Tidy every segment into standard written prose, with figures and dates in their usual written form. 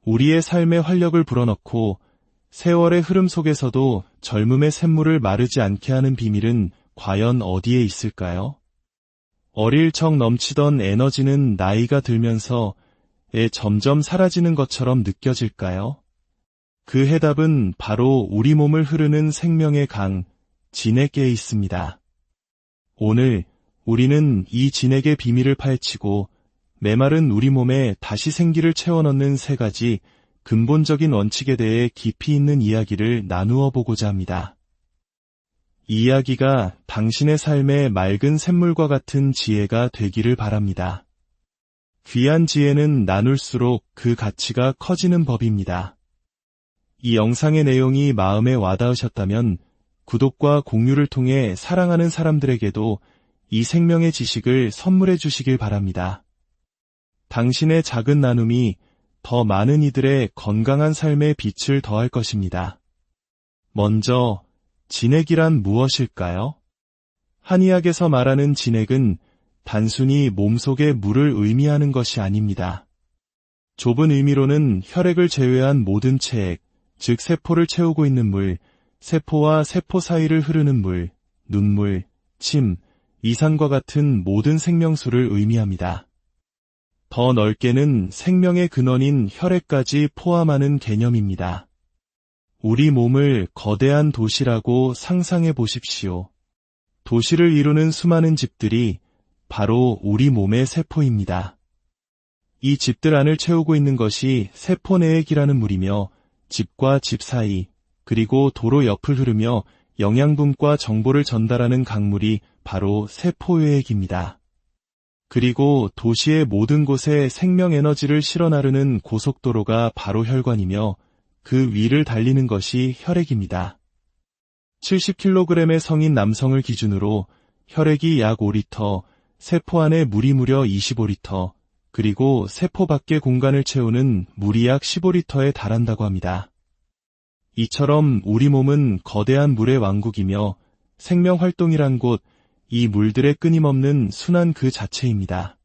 우리의 삶에 활력을 불어넣고 세월의 흐름 속에서도 젊음의 샘물을 마르지 않게 하는 비밀은 과연 어디에 있을까요? 어릴 적 넘치던 에너지는 나이가 들면서 점점 사라지는 것처럼 느껴질까요? 그 해답은 바로 우리 몸을 흐르는 생명의 강, 진액에 있습니다. 오늘 우리는 이 진액의 비밀을 파헤치고 메마른 우리 몸에 다시 생기를 채워넣는 세 가지 근본적인 원칙에 대해 깊이 있는 이야기를 나누어 보고자 합니다. 이 이야기가 당신의 삶의 맑은 샘물과 같은 지혜가 되기를 바랍니다. 귀한 지혜는 나눌수록 그 가치가 커지는 법입니다. 이 영상의 내용이 마음에 와닿으셨다면 구독과 공유를 통해 사랑하는 사람들에게도 이 생명의 지식을 선물해 주시길 바랍니다. 당신의 작은 나눔이 더 많은 이들의 건강한 삶에 빛을 더할 것입니다. 먼저, 진액이란 무엇일까요? 한의학에서 말하는 진액은 단순히 몸속의 물을 의미하는 것이 아닙니다. 좁은 의미로는 혈액을 제외한 모든 체액, 즉 세포를 채우고 있는 물, 세포와 세포 사이를 흐르는 물, 눈물, 침, 이산과 같은 모든 생명수를 의미합니다. 더 넓게는 생명의 근원인 혈액까지 포함하는 개념입니다. 우리 몸을 거대한 도시라고 상상해 보십시오. 도시를 이루는 수많은 집들이 바로 우리 몸의 세포입니다. 이 집들 안을 채우고 있는 것이 세포내액이라는 물이며 집과 집 사이, 그리고 도로 옆을 흐르며 영양분과 정보를 전달하는 강물이 바로 세포외액입니다. 그리고 도시의 모든 곳에 생명에너지를 실어 나르는 고속도로가 바로 혈관이며 그 위를 달리는 것이 혈액입니다. 70kg의 성인 남성을 기준으로 혈액이 약 5리터, 세포 안에 물이 무려 25리터, 그리고 세포 밖의 공간을 채우는 물이 약 15리터에 달한다고 합니다. 이처럼 우리 몸은 거대한 물의 왕국이며 생명활동이란 곳, 이 물들의 끊임없는 순환 그 자체입니다.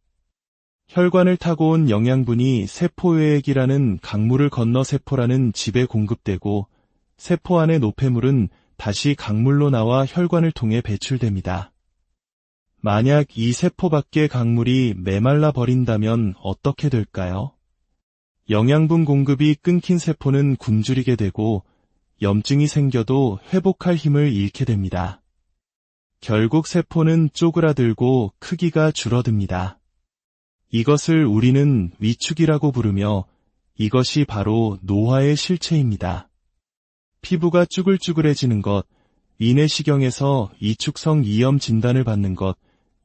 혈관을 타고 온 영양분이 세포외액이라는 강물을 건너 세포라는 집에 공급되고 세포 안의 노폐물은 다시 강물로 나와 혈관을 통해 배출됩니다. 만약 이 세포 밖의 강물이 메말라 버린다면 어떻게 될까요? 영양분 공급이 끊긴 세포는 굶주리게 되고 염증이 생겨도 회복할 힘을 잃게 됩니다. 결국 세포는 쪼그라들고 크기가 줄어듭니다. 이것을 우리는 위축이라고 부르며 이것이 바로 노화의 실체입니다. 피부가 쭈글쭈글해지는 것, 위내시경에서 이축성 이염 진단을 받는 것,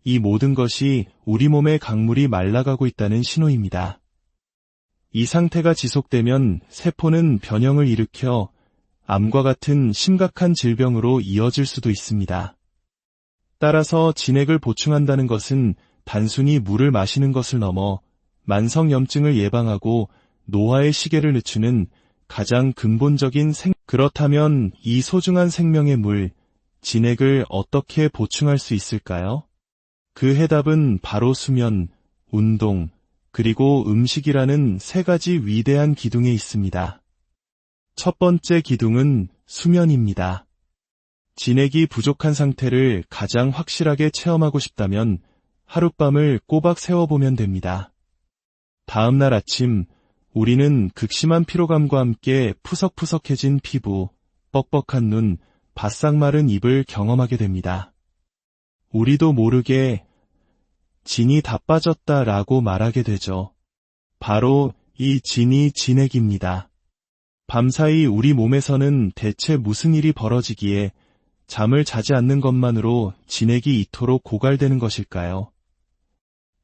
이 모든 것이 우리 몸의 강물이 말라가고 있다는 신호입니다. 이 상태가 지속되면 세포는 변형을 일으켜 암과 같은 심각한 질병으로 이어질 수도 있습니다. 따라서 진액을 보충한다는 것은 단순히 물을 마시는 것을 넘어 만성염증을 예방하고 노화의 시계를 늦추는 가장 근본적인 그렇다면 이 소중한 생명의 물, 진액을 어떻게 보충할 수 있을까요? 그 해답은 바로 수면, 운동, 그리고 음식이라는 세 가지 위대한 기둥에 있습니다. 첫 번째 기둥은 수면입니다. 진액이 부족한 상태를 가장 확실하게 체험하고 싶다면 하룻밤을 꼬박 세워보면 됩니다. 다음 날 아침, 우리는 극심한 피로감과 함께 푸석푸석해진 피부, 뻑뻑한 눈, 바싹 마른 입을 경험하게 됩니다. 우리도 모르게 진이 다 빠졌다라고 말하게 되죠. 바로 이 진이 진액입니다. 밤사이 우리 몸에서는 대체 무슨 일이 벌어지기에 잠을 자지 않는 것만으로 진액이 이토록 고갈되는 것일까요?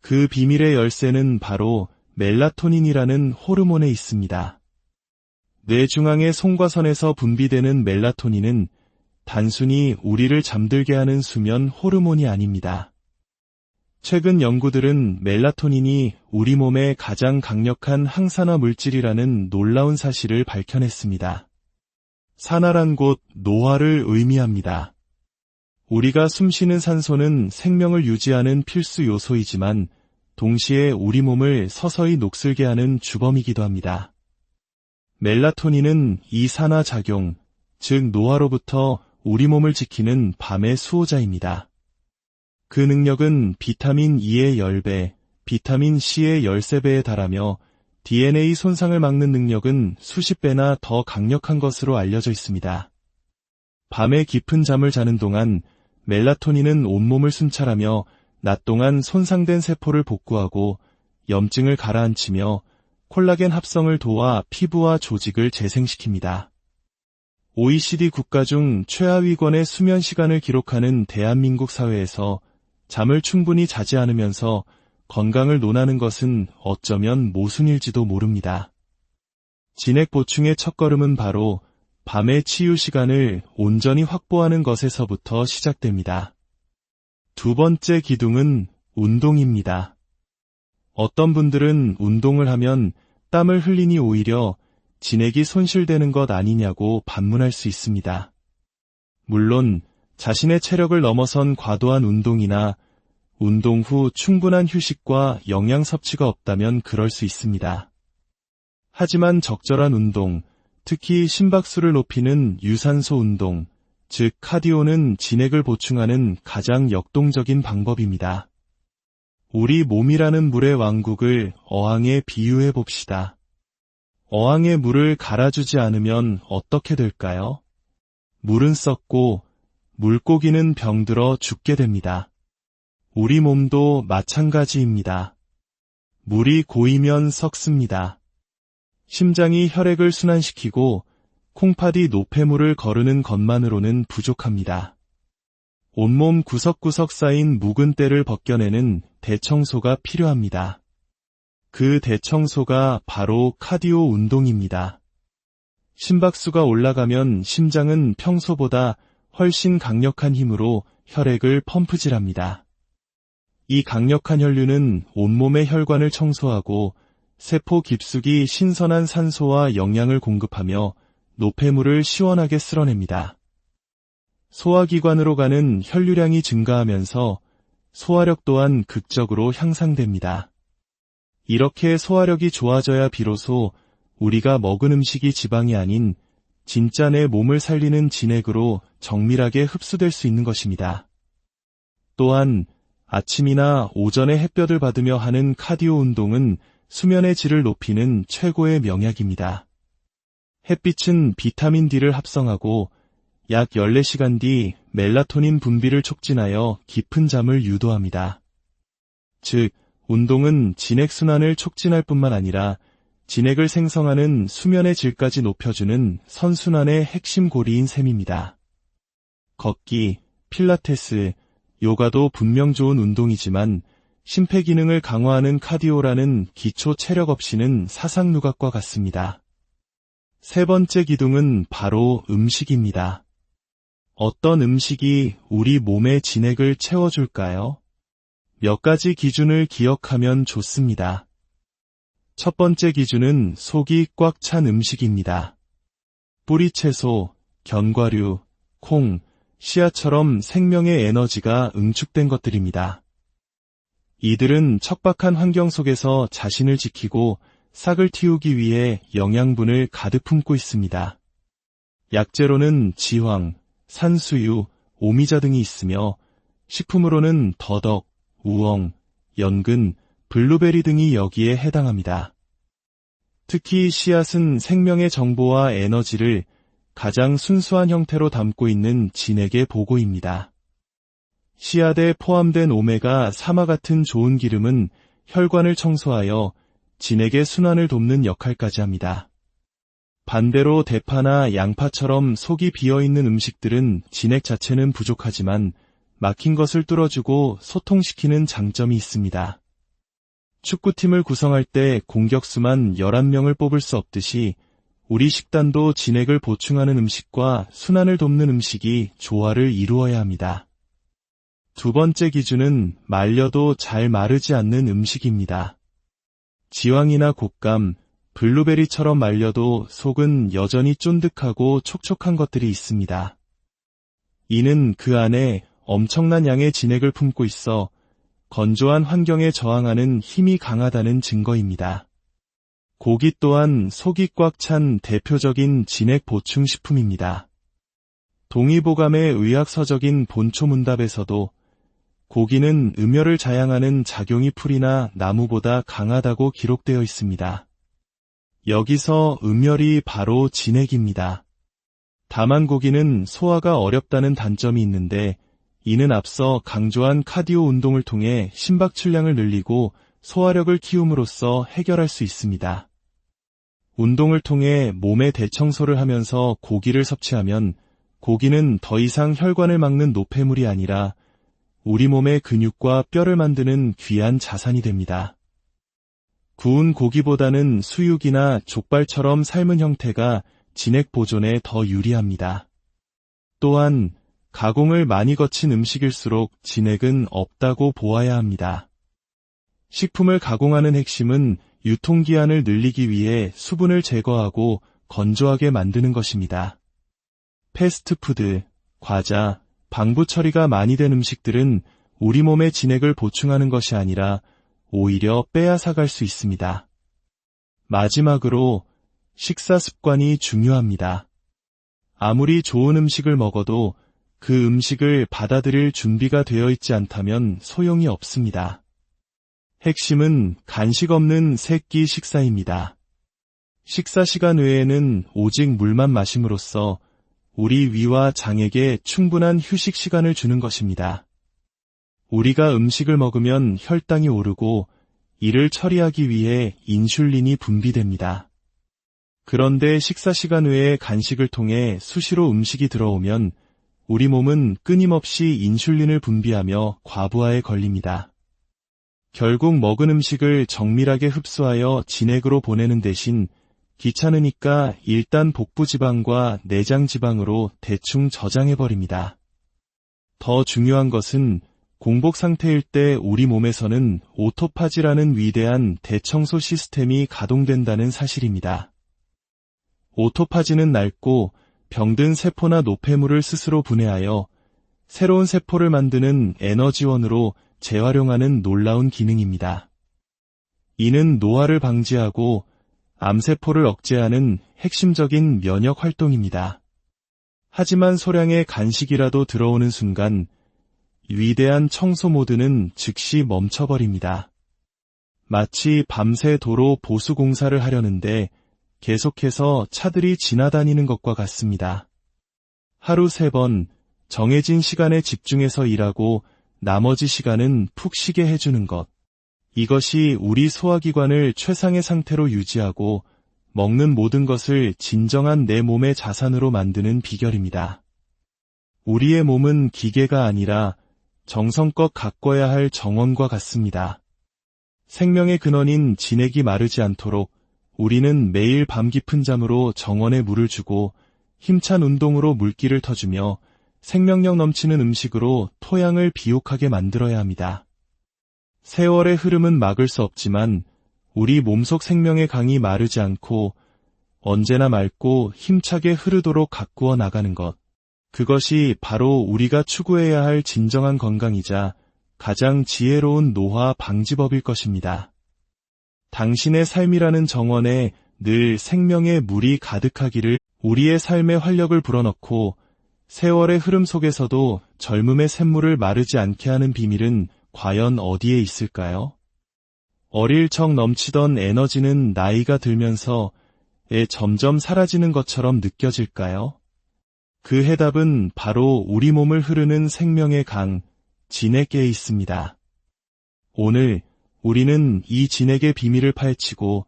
그 비밀의 열쇠는 바로 멜라토닌이라는 호르몬에 있습니다. 뇌 중앙의 송과선에서 분비되는 멜라토닌은 단순히 우리를 잠들게 하는 수면 호르몬이 아닙니다. 최근 연구들은 멜라토닌이 우리 몸의 가장 강력한 항산화 물질이라는 놀라운 사실을 밝혀냈습니다. 산화란 곳 노화를 의미합니다. 우리가 숨쉬는 산소는 생명을 유지하는 필수 요소이지만 동시에 우리 몸을 서서히 녹슬게 하는 주범이기도 합니다. 멜라토닌은 이산화작용, 즉 노화로부터 우리 몸을 지키는 밤의 수호자입니다. 그 능력은 비타민 E의 10배, 비타민 C의 13배에 달하며 DNA 손상을 막는 능력은 수십 배나 더 강력한 것으로 알려져 있습니다. 밤에 깊은 잠을 자는 동안 멜라토닌은 온몸을 순찰하며 낮 동안 손상된 세포를 복구하고 염증을 가라앉히며 콜라겐 합성을 도와 피부와 조직을 재생시킵니다. OECD 국가 중 최하위권의 수면 시간을 기록하는 대한민국 사회에서 잠을 충분히 자지 않으면서 건강을 논하는 것은 어쩌면 모순일지도 모릅니다. 진액 보충의 첫걸음은 바로 밤의 치유 시간을 온전히 확보하는 것에서부터 시작됩니다. 두 번째 기둥은 운동입니다. 어떤 분들은 운동을 하면 땀을 흘리니 오히려 진액이 손실되는 것 아니냐고 반문할 수 있습니다. 물론 자신의 체력을 넘어선 과도한 운동이나 운동 후 충분한 휴식과 영양 섭취가 없다면 그럴 수 있습니다. 하지만 적절한 운동, 특히 심박수를 높이는 유산소 운동, 즉 카디오는 진액을 보충하는 가장 역동적인 방법입니다. 우리 몸이라는 물의 왕국을 어항에 비유해 봅시다. 어항에 물을 갈아주지 않으면 어떻게 될까요? 물은 썩고 물고기는 병들어 죽게 됩니다. 우리 몸도 마찬가지입니다. 물이 고이면 썩습니다. 심장이 혈액을 순환시키고 콩팥이 노폐물을 거르는 것만으로는 부족합니다. 온몸 구석구석 쌓인 묵은 때를 벗겨내는 대청소가 필요합니다. 그 대청소가 바로 카디오 운동입니다. 심박수가 올라가면 심장은 평소보다 훨씬 강력한 힘으로 혈액을 펌프질합니다. 이 강력한 혈류는 온몸의 혈관을 청소하고 세포 깊숙이 신선한 산소와 영양을 공급하며 노폐물을 시원하게 쓸어냅니다. 소화기관으로 가는 혈류량이 증가하면서 소화력 또한 극적으로 향상됩니다. 이렇게 소화력이 좋아져야 비로소 우리가 먹은 음식이 지방이 아닌 진짜 내 몸을 살리는 진액으로 정밀하게 흡수될 수 있는 것입니다. 또한 아침이나 오전에 햇볕을 받으며 하는 카디오 운동은 수면의 질을 높이는 최고의 명약입니다. 햇빛은 비타민 D를 합성하고 약 14시간 뒤 멜라토닌 분비를 촉진하여 깊은 잠을 유도합니다. 즉, 운동은 진액순환을 촉진할 뿐만 아니라 진액을 생성하는 수면의 질까지 높여주는 선순환의 핵심 고리인 셈입니다. 걷기, 필라테스, 요가도 분명 좋은 운동이지만 심폐기능을 강화하는 카디오라는 기초 체력 없이는 사상누각과 같습니다. 세 번째 기둥은 바로 음식입니다. 어떤 음식이 우리 몸의 진액을 채워줄까요? 몇 가지 기준을 기억하면 좋습니다. 첫 번째 기준은 속이 꽉 찬 음식입니다. 뿌리채소, 견과류, 콩, 씨앗처럼 생명의 에너지가 응축된 것들입니다. 이들은 척박한 환경 속에서 자신을 지키고 싹을 틔우기 위해 영양분을 가득 품고 있습니다. 약재로는 지황, 산수유, 오미자 등이 있으며 식품으로는 더덕, 우엉, 연근, 블루베리 등이 여기에 해당합니다. 특히 씨앗은 생명의 정보와 에너지를 가장 순수한 형태로 담고 있는 진액의 보고입니다. 씨앗에 포함된 오메가3와 같은 좋은 기름은 혈관을 청소하여 진액의 순환을 돕는 역할까지 합니다. 반대로 대파나 양파처럼 속이 비어있는 음식들은 진액 자체는 부족하지만 막힌 것을 뚫어주고 소통시키는 장점이 있습니다. 축구팀을 구성할 때 공격수만 11명을 뽑을 수 없듯이 우리 식단도 진액을 보충하는 음식과 순환을 돕는 음식이 조화를 이루어야 합니다. 두 번째 기준은 말려도 잘 마르지 않는 음식입니다. 지황이나 곶감, 블루베리처럼 말려도 속은 여전히 쫀득하고 촉촉한 것들이 있습니다. 이는 그 안에 엄청난 양의 진액을 품고 있어 건조한 환경에 저항하는 힘이 강하다는 증거입니다. 고기 또한 속이 꽉 찬 대표적인 진액 보충 식품입니다. 동의보감의 의학서적인 본초문답에서도 고기는 음혈을 자양하는 작용이 풀이나 나무보다 강하다고 기록되어 있습니다. 여기서 음혈이 바로 진액입니다. 다만 고기는 소화가 어렵다는 단점이 있는데 이는 앞서 강조한 카디오 운동을 통해 심박출량을 늘리고 소화력을 키움으로써 해결할 수 있습니다. 운동을 통해 몸의 대청소를 하면서 고기를 섭취하면 고기는 더 이상 혈관을 막는 노폐물이 아니라 우리 몸의 근육과 뼈를 만드는 귀한 자산이 됩니다. 구운 고기보다는 수육이나 족발처럼 삶은 형태가 진액 보존에 더 유리합니다. 또한 가공을 많이 거친 음식일수록 진액은 없다고 보아야 합니다. 식품을 가공하는 핵심은 유통기한을 늘리기 위해 수분을 제거하고 건조하게 만드는 것입니다. 패스트푸드, 과자, 방부 처리가 많이 된 음식들은 우리 몸의 진액을 보충하는 것이 아니라 오히려 빼앗아갈 수 있습니다. 마지막으로 식사 습관이 중요합니다. 아무리 좋은 음식을 먹어도 그 음식을 받아들일 준비가 되어 있지 않다면 소용이 없습니다. 핵심은 간식 없는 세 끼 식사입니다. 식사 시간 외에는 오직 물만 마심으로써 우리 위와 장에게 충분한 휴식 시간을 주는 것입니다. 우리가 음식을 먹으면 혈당이 오르고 이를 처리하기 위해 인슐린이 분비됩니다. 그런데 식사 시간 외에 간식을 통해 수시로 음식이 들어오면 우리 몸은 끊임없이 인슐린을 분비하며 과부하에 걸립니다. 결국 먹은 음식을 정밀하게 흡수하여 진액으로 보내는 대신 귀찮으니까 일단 복부지방과 내장지방으로 대충 저장해버립니다. 더 중요한 것은 공복 상태일 때 우리 몸에서는 오토파지라는 위대한 대청소 시스템이 가동된다는 사실입니다. 오토파지는 낡고 병든 세포나 노폐물을 스스로 분해하여 새로운 세포를 만드는 에너지원으로 재활용하는 놀라운 기능입니다. 이는 노화를 방지하고 암세포를 억제하는 핵심적인 면역 활동입니다. 하지만 소량의 간식이라도 들어오는 순간 위대한 청소 모드는 즉시 멈춰버립니다. 마치 밤새 도로 보수 공사를 하려는데 계속해서 차들이 지나다니는 것과 같습니다. 하루 3번 정해진 시간에 집중해서 일하고 나머지 시간은 푹 쉬게 해주는 것. 이것이 우리 소화기관을 최상의 상태로 유지하고 먹는 모든 것을 진정한 내 몸의 자산으로 만드는 비결입니다. 우리의 몸은 기계가 아니라 정성껏 가꿔야 할 정원과 같습니다. 생명의 근원인 진액이 마르지 않도록 우리는 매일 밤 깊은 잠으로 정원에 물을 주고 힘찬 운동으로 물기를 터주며 생명력 넘치는 음식으로 토양을 비옥하게 만들어야 합니다. 세월의 흐름은 막을 수 없지만 우리 몸속 생명의 강이 마르지 않고 언제나 맑고 힘차게 흐르도록 가꾸어 나가는 것. 그것이 바로 우리가 추구해야 할 진정한 건강이자 가장 지혜로운 노화 방지법일 것입니다. 당신의 삶이라는 정원에 늘 생명의 물이 가득하기를. 우리의 삶의 활력을 불어넣고 세월의 흐름 속에서도 젊음의 샘물을 마르지 않게 하는 비밀은 과연 어디에 있을까요? 어릴 적 넘치던 에너지는 나이가 들면서 점점 사라지는 것처럼 느껴질까요? 그 해답은 바로 우리 몸을 흐르는 생명의 강, 진액에 있습니다. 오늘 우리는 이 진액의 비밀을 파헤치고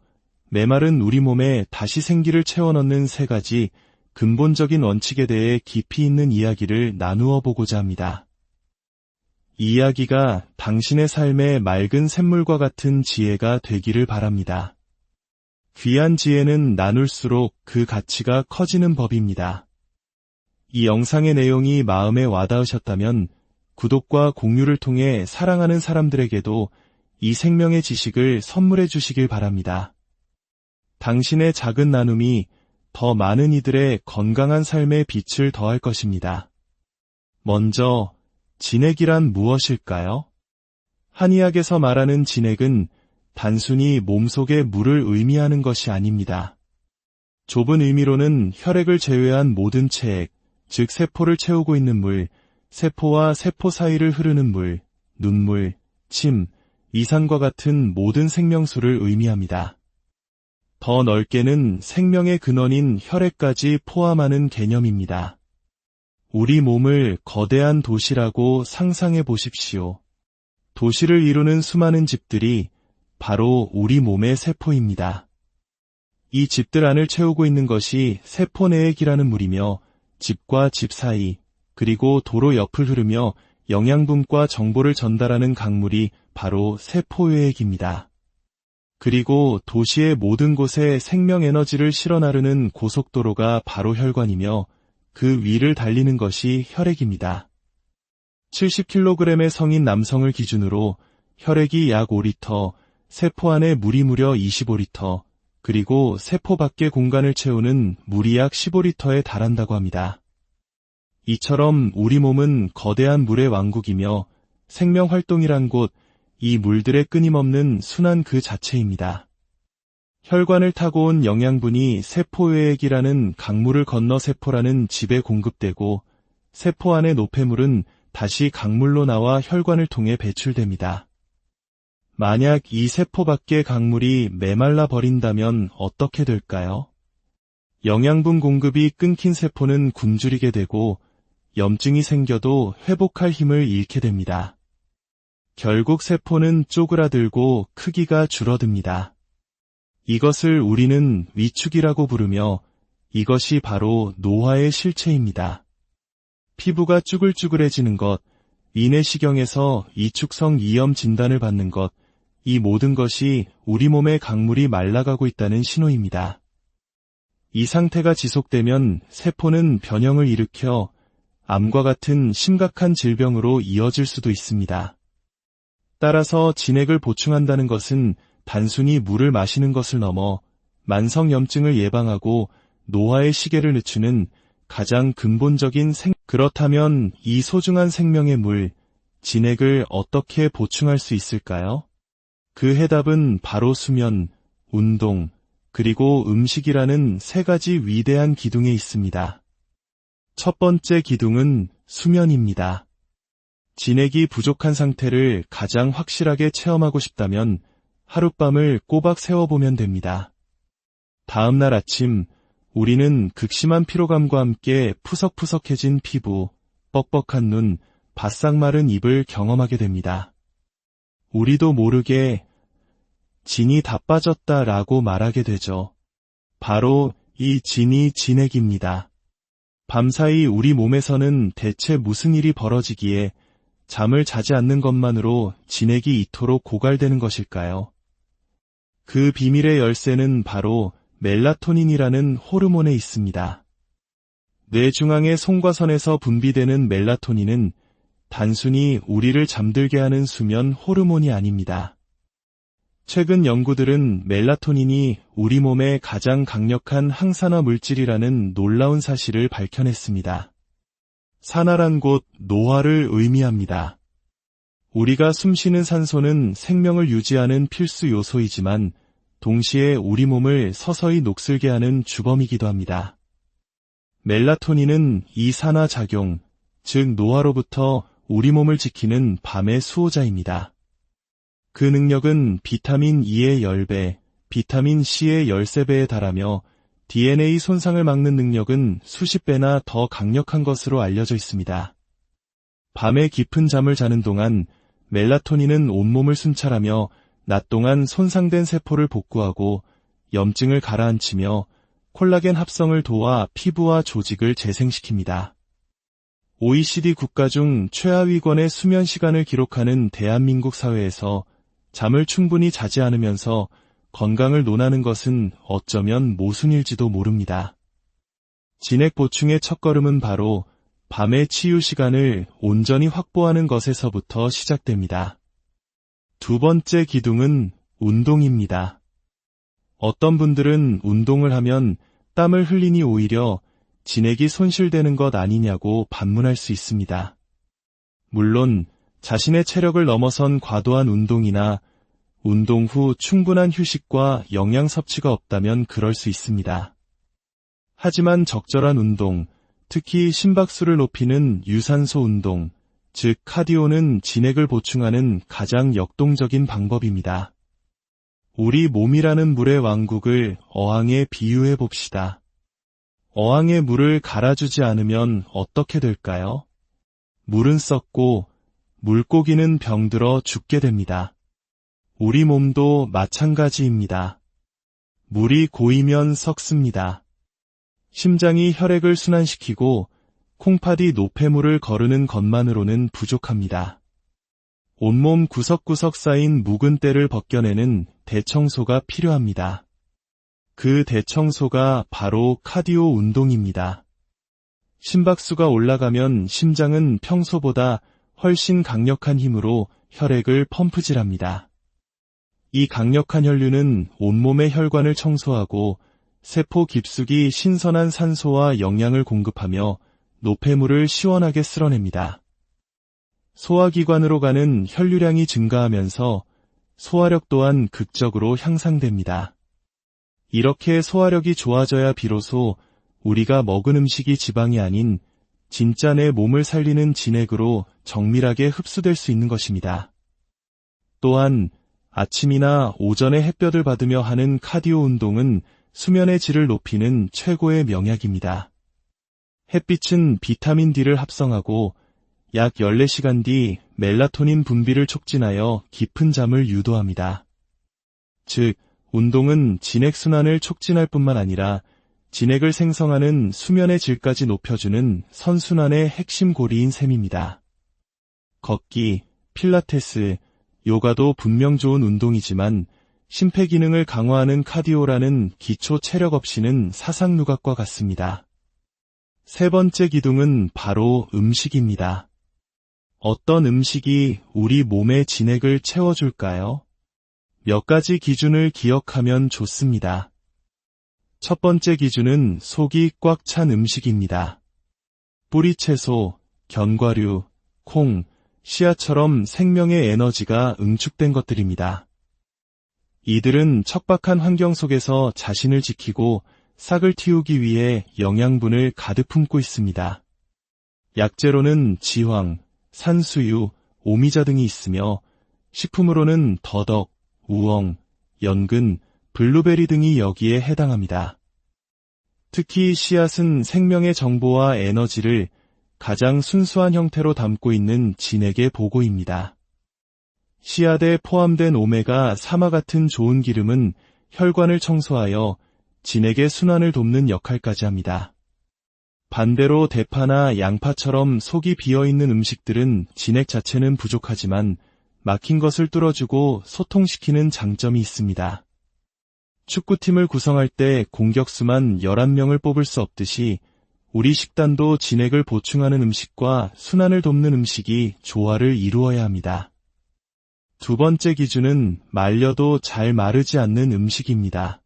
메마른 우리 몸에 다시 생기를 채워넣는 3가지 근본적인 원칙에 대해 깊이 있는 이야기를 나누어 보고자 합니다. 이 이야기가 당신의 삶의 맑은 샘물과 같은 지혜가 되기를 바랍니다. 귀한 지혜는 나눌수록 그 가치가 커지는 법입니다. 이 영상의 내용이 마음에 와닿으셨다면 구독과 공유를 통해 사랑하는 사람들에게도 이 생명의 지식을 선물해 주시길 바랍니다. 당신의 작은 나눔이 더 많은 이들의 건강한 삶에 빛을 더할 것입니다. 먼저 진액이란 무엇일까요? 한의학에서 말하는 진액은 단순히 몸속의 물을 의미하는 것이 아닙니다. 좁은 의미로는 혈액을 제외한 모든 체액, 즉 세포를 채우고 있는 물, 세포와 세포 사이를 흐르는 물, 눈물, 침, 이산과 같은 모든 생명수를 의미합니다. 더 넓게는 생명의 근원인 혈액까지 포함하는 개념입니다. 우리 몸을 거대한 도시라고 상상해 보십시오. 도시를 이루는 수많은 집들이 바로 우리 몸의 세포입니다. 이 집들 안을 채우고 있는 것이 세포 내의 기라는 물이며 집과 집 사이, 그리고 도로 옆을 흐르며 영양분과 정보를 전달하는 강물이 바로 세포외의 기입니다. 그리고 도시의 모든 곳에 생명 에너지를 실어 나르는 고속도로가 바로 혈관이며 그 위를 달리는 것이 혈액입니다. 70kg의 성인 남성을 기준으로 혈액이 약 5리터, 세포 안에 물이 무려 25리터, 그리고 세포 밖의 공간을 채우는 물이 약 15리터에 달한다고 합니다. 이처럼 우리 몸은 거대한 물의 왕국이며 생명활동이란 곳, 이 물들의 끊임없는 순환 그 자체입니다. 혈관을 타고 온 영양분이 세포외액이라는 강물을 건너 세포라는 집에 공급되고 세포 안의 노폐물은 다시 강물로 나와 혈관을 통해 배출됩니다. 만약 이 세포 밖의 강물이 메말라 버린다면 어떻게 될까요? 영양분 공급이 끊긴 세포는 굶주리게 되고 염증이 생겨도 회복할 힘을 잃게 됩니다. 결국 세포는 쪼그라들고 크기가 줄어듭니다. 이것을 우리는 위축이라고 부르며 이것이 바로 노화의 실체입니다. 피부가 쭈글쭈글해지는 것, 위내시경에서 이축성 이염 진단을 받는 것, 이 모든 것이 우리 몸의 강물이 말라가고 있다는 신호입니다. 이 상태가 지속되면 세포는 변형을 일으켜 암과 같은 심각한 질병으로 이어질 수도 있습니다. 따라서 진액을 보충한다는 것은 단순히 물을 마시는 것을 넘어 만성염증을 예방하고 노화의 시계를 늦추는 가장 근본적인 그렇다면 이 소중한 생명의 물, 진액을 어떻게 보충할 수 있을까요? 그 해답은 바로 수면, 운동, 그리고 음식이라는 세 가지 위대한 기둥에 있습니다. 첫 번째 기둥은 수면입니다. 진액이 부족한 상태를 가장 확실하게 체험하고 싶다면 하룻밤을 꼬박 세워보면 됩니다. 다음 날 아침, 우리는 극심한 피로감과 함께 푸석푸석해진 피부, 뻑뻑한 눈, 바싹 마른 입을 경험하게 됩니다. 우리도 모르게 진이 다 빠졌다라고 말하게 되죠. 바로 이 진이 진액입니다. 밤사이 우리 몸에서는 대체 무슨 일이 벌어지기에 잠을 자지 않는 것만으로 진액이 이토록 고갈되는 것일까요? 그 비밀의 열쇠는 바로 멜라토닌이라는 호르몬에 있습니다. 뇌 중앙의 송과선에서 분비되는 멜라토닌은 단순히 우리를 잠들게 하는 수면 호르몬이 아닙니다. 최근 연구들은 멜라토닌이 우리 몸의 가장 강력한 항산화 물질이라는 놀라운 사실을 밝혀냈습니다. 산화란 곳 노화를 의미합니다. 우리가 숨쉬는 산소는 생명을 유지하는 필수 요소이지만 동시에 우리 몸을 서서히 녹슬게 하는 주범이기도 합니다. 멜라토닌은 이 산화 작용, 즉 노화로부터 우리 몸을 지키는 밤의 수호자입니다. 그 능력은 비타민 E의 10배, 비타민 C의 13배에 달하며 DNA 손상을 막는 능력은 수십 배나 더 강력한 것으로 알려져 있습니다. 밤에 깊은 잠을 자는 동안 멜라토닌은 온몸을 순찰하며 낮 동안 손상된 세포를 복구하고 염증을 가라앉히며 콜라겐 합성을 도와 피부와 조직을 재생시킵니다. OECD 국가 중 최하위권의 수면 시간을 기록하는 대한민국 사회에서 잠을 충분히 자지 않으면서 건강을 논하는 것은 어쩌면 모순일지도 모릅니다. 진액 보충의 첫걸음은 바로 밤의 치유 시간을 온전히 확보하는 것에서부터 시작됩니다. 두 번째 기둥은 운동입니다. 어떤 분들은 운동을 하면 땀을 흘리니 오히려 진액이 손실되는 것 아니냐고 반문할 수 있습니다. 물론 자신의 체력을 넘어선 과도한 운동이나 운동 후 충분한 휴식과 영양 섭취가 없다면 그럴 수 있습니다. 하지만 적절한 운동, 특히 심박수를 높이는 유산소 운동, 즉 카디오는 진액을 보충하는 가장 역동적인 방법입니다. 우리 몸이라는 물의 왕국을 어항에 비유해 봅시다. 어항에 물을 갈아주지 않으면 어떻게 될까요? 물은 썩고 물고기는 병들어 죽게 됩니다. 우리 몸도 마찬가지입니다. 물이 고이면 썩습니다. 심장이 혈액을 순환시키고 콩팥이 노폐물을 거르는 것만으로는 부족합니다. 온몸 구석구석 쌓인 묵은 때를 벗겨내는 대청소가 필요합니다. 그 대청소가 바로 카디오 운동입니다. 심박수가 올라가면 심장은 평소보다 훨씬 강력한 힘으로 혈액을 펌프질합니다. 이 강력한 혈류는 온몸의 혈관을 청소하고 세포 깊숙이 신선한 산소와 영양을 공급하며 노폐물을 시원하게 쓸어냅니다. 소화기관으로 가는 혈류량이 증가하면서 소화력 또한 극적으로 향상됩니다. 이렇게 소화력이 좋아져야 비로소 우리가 먹은 음식이 지방이 아닌 진짜 내 몸을 살리는 진액으로 정밀하게 흡수될 수 있는 것입니다. 또한 아침이나 오전에 햇볕을 받으며 하는 카디오 운동은 수면의 질을 높이는 최고의 명약입니다. 햇빛은 비타민 D를 합성하고 약 14시간 뒤 멜라토닌 분비를 촉진하여 깊은 잠을 유도합니다. 즉, 운동은 진액순환을 촉진할 뿐만 아니라 진액을 생성하는 수면의 질까지 높여주는 선순환의 핵심 고리인 셈입니다. 걷기, 필라테스, 요가도 분명 좋은 운동이지만 심폐기능을 강화하는 카디오라는 기초 체력 없이는 사상누각과 같습니다. 세 번째 기둥은 바로 음식입니다. 어떤 음식이 우리 몸의 진액을 채워줄까요? 몇 가지 기준을 기억하면 좋습니다. 첫 번째 기준은 속이 꽉 찬 음식입니다. 뿌리채소, 견과류, 콩, 씨앗처럼 생명의 에너지가 응축된 것들입니다. 이들은 척박한 환경 속에서 자신을 지키고 싹을 틔우기 위해 영양분을 가득 품고 있습니다. 약재로는 지황, 산수유, 오미자 등이 있으며 식품으로는 더덕, 우엉, 연근, 블루베리 등이 여기에 해당합니다. 특히 씨앗은 생명의 정보와 에너지를 가장 순수한 형태로 담고 있는 진액의 보고입니다. 씨앗에 포함된 오메가3와 같은 좋은 기름은 혈관을 청소하여 진액의 순환을 돕는 역할까지 합니다. 반대로 대파나 양파처럼 속이 비어있는 음식들은 진액 자체는 부족하지만 막힌 것을 뚫어주고 소통시키는 장점이 있습니다. 축구팀을 구성할 때 공격수만 11명을 뽑을 수 없듯이 우리 식단도 진액을 보충하는 음식과 순환을 돕는 음식이 조화를 이루어야 합니다. 두 번째 기준은 말려도 잘 마르지 않는 음식입니다.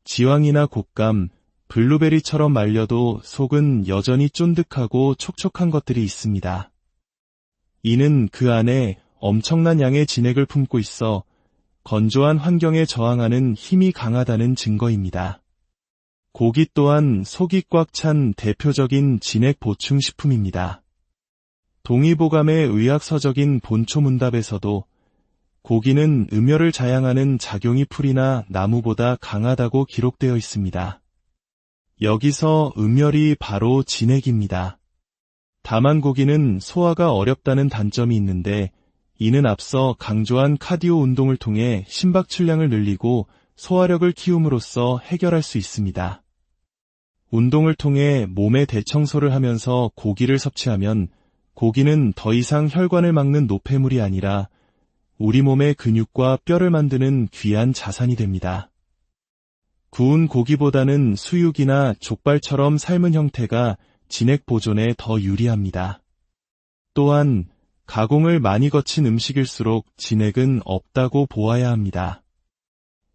지황이나 곶감, 블루베리처럼 말려도 속은 여전히 쫀득하고 촉촉한 것들이 있습니다. 이는 그 안에 엄청난 양의 진액을 품고 있어 건조한 환경에 저항하는 힘이 강하다는 증거입니다. 고기 또한 속이 꽉 찬 대표적인 진액 보충 식품입니다. 동의보감의 의학서적인 본초문답에서도 고기는 음혈을 자양하는 작용이 풀이나 나무보다 강하다고 기록되어 있습니다. 여기서 음혈이 바로 진액입니다. 다만 고기는 소화가 어렵다는 단점이 있는데 이는 앞서 강조한 카디오 운동을 통해 심박출량을 늘리고 소화력을 키움으로써 해결할 수 있습니다. 운동을 통해 몸의 대청소를 하면서 고기를 섭취하면 고기는 더 이상 혈관을 막는 노폐물이 아니라 우리 몸의 근육과 뼈를 만드는 귀한 자산이 됩니다. 구운 고기보다는 수육이나 족발처럼 삶은 형태가 진액 보존에 더 유리합니다. 또한 가공을 많이 거친 음식일수록 진액은 없다고 보아야 합니다.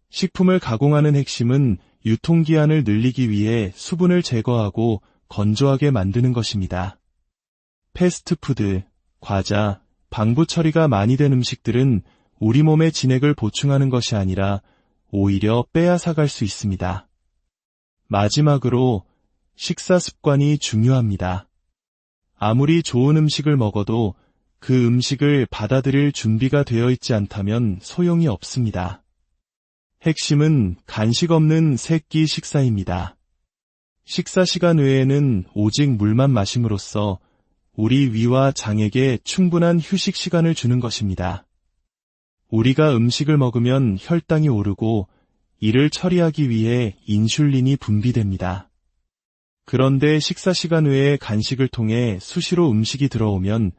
식품을 가공하는 핵심은 유통기한을 늘리기 위해 수분을 제거하고 건조하게 만드는 것입니다. 패스트푸드, 과자, 방부 처리가 많이 된 음식들은 우리 몸의 진액을 보충하는 것이 아니라 오히려 빼앗아갈 수 있습니다. 마지막으로 식사 습관이 중요합니다. 아무리 좋은 음식을 먹어도 그 음식을 받아들일 준비가 되어 있지 않다면 소용이 없습니다. 핵심은 간식 없는 세 끼 식사입니다. 식사 시간 외에는 오직 물만 마심으로써 우리 위와 장에게 충분한 휴식 시간을 주는 것입니다. 우리가 음식을 먹으면 혈당이 오르고 이를 처리하기 위해 인슐린이 분비됩니다. 그런데 식사 시간 외에 간식을 통해 수시로 음식이 들어오면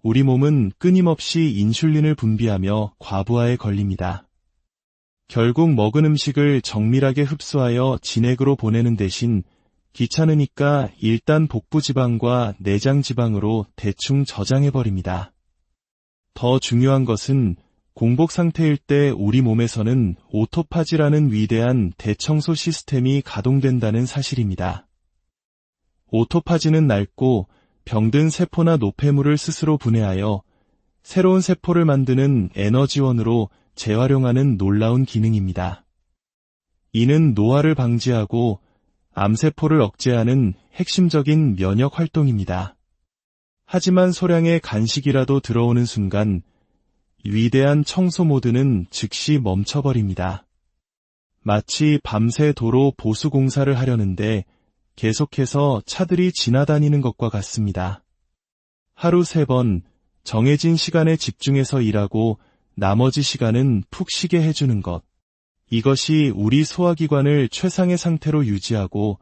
우리 몸은 끊임없이 인슐린을 분비하며 과부하에 걸립니다. 결국 먹은 음식을 정밀하게 흡수하여 진액으로 보내는 대신 귀찮으니까 일단 복부지방과 내장지방으로 대충 저장해버립니다. 더 중요한 것은 공복 상태일 때 우리 몸에서는 오토파지라는 위대한 대청소 시스템이 가동된다는 사실입니다. 오토파지는 낡고 병든 세포나 노폐물을 스스로 분해하여 새로운 세포를 만드는 에너지원으로 재활용하는 놀라운 기능입니다. 이는 노화를 방지하고 암세포를 억제하는 핵심적인 면역 활동입니다. 하지만 소량의 간식이라도 들어오는 순간 위대한 청소 모드는 즉시 멈춰버립니다. 마치 밤새 도로 보수 공사를 하려는데 계속해서 차들이 지나다니는 것과 같습니다. 하루 3번 정해진 시간에 집중해서 일하고 나머지 시간은 푹 쉬게 해주는 것. 이것이 우리 소화기관을 최상의 상태로 유지하고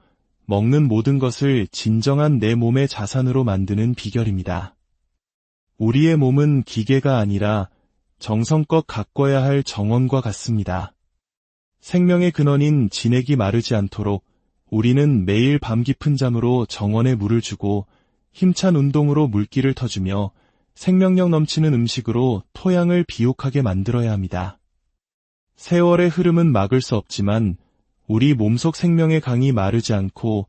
먹는 모든 것을 진정한 내 몸의 자산으로 만드는 비결입니다. 우리의 몸은 기계가 아니라 정성껏 가꿔야 할 정원과 같습니다. 생명의 근원인 진액이 마르지 않도록 우리는 매일 밤 깊은 잠으로 정원에 물을 주고 힘찬 운동으로 물기를 터주며 생명력 넘치는 음식으로 토양을 비옥하게 만들어야 합니다. 세월의 흐름은 막을 수 없지만 우리 몸속 생명의 강이 마르지 않고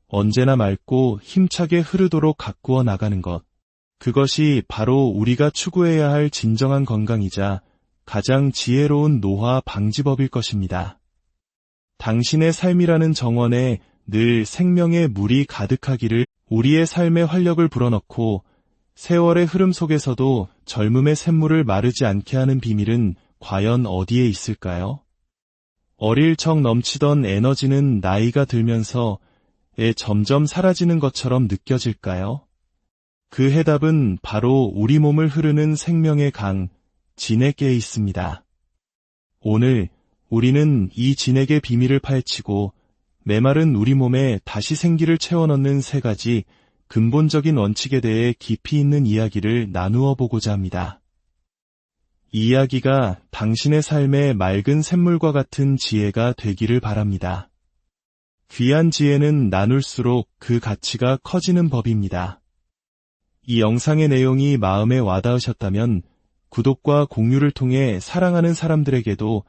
언제나 맑고 힘차게 흐르도록 가꾸어 나가는 것. 그것이 바로 우리가 추구해야 할 진정한 건강이자 가장 지혜로운 노화 방지법일 것입니다. 당신의 삶이라는 정원에 늘 생명의 물이 가득하기를. 우리의 삶의 활력을 불어넣고 세월의 흐름 속에서도 젊음의 샘물을 마르지 않게 하는 비밀은 과연 어디에 있을까요? 어릴 적 넘치던 에너지는 나이가 들면서 점점 사라지는 것처럼 느껴질까요? 그 해답은 바로 우리 몸을 흐르는 생명의 강, 진액에 있습니다. 오늘 우리는 이 진액의 비밀을 파헤치고 메마른 우리 몸에 다시 생기를 채워넣는 3가지 근본적인 원칙에 대해 깊이 있는 이야기를 나누어 보고자 합니다. 이 이야기가 당신의 삶의 맑은 샘물과 같은 지혜가 되기를 바랍니다. 귀한 지혜는 나눌수록 그 가치가 커지는 법입니다. 이 영상의 내용이 마음에 와닿으셨다면 구독과 공유를 통해 사랑하는 사람들에게도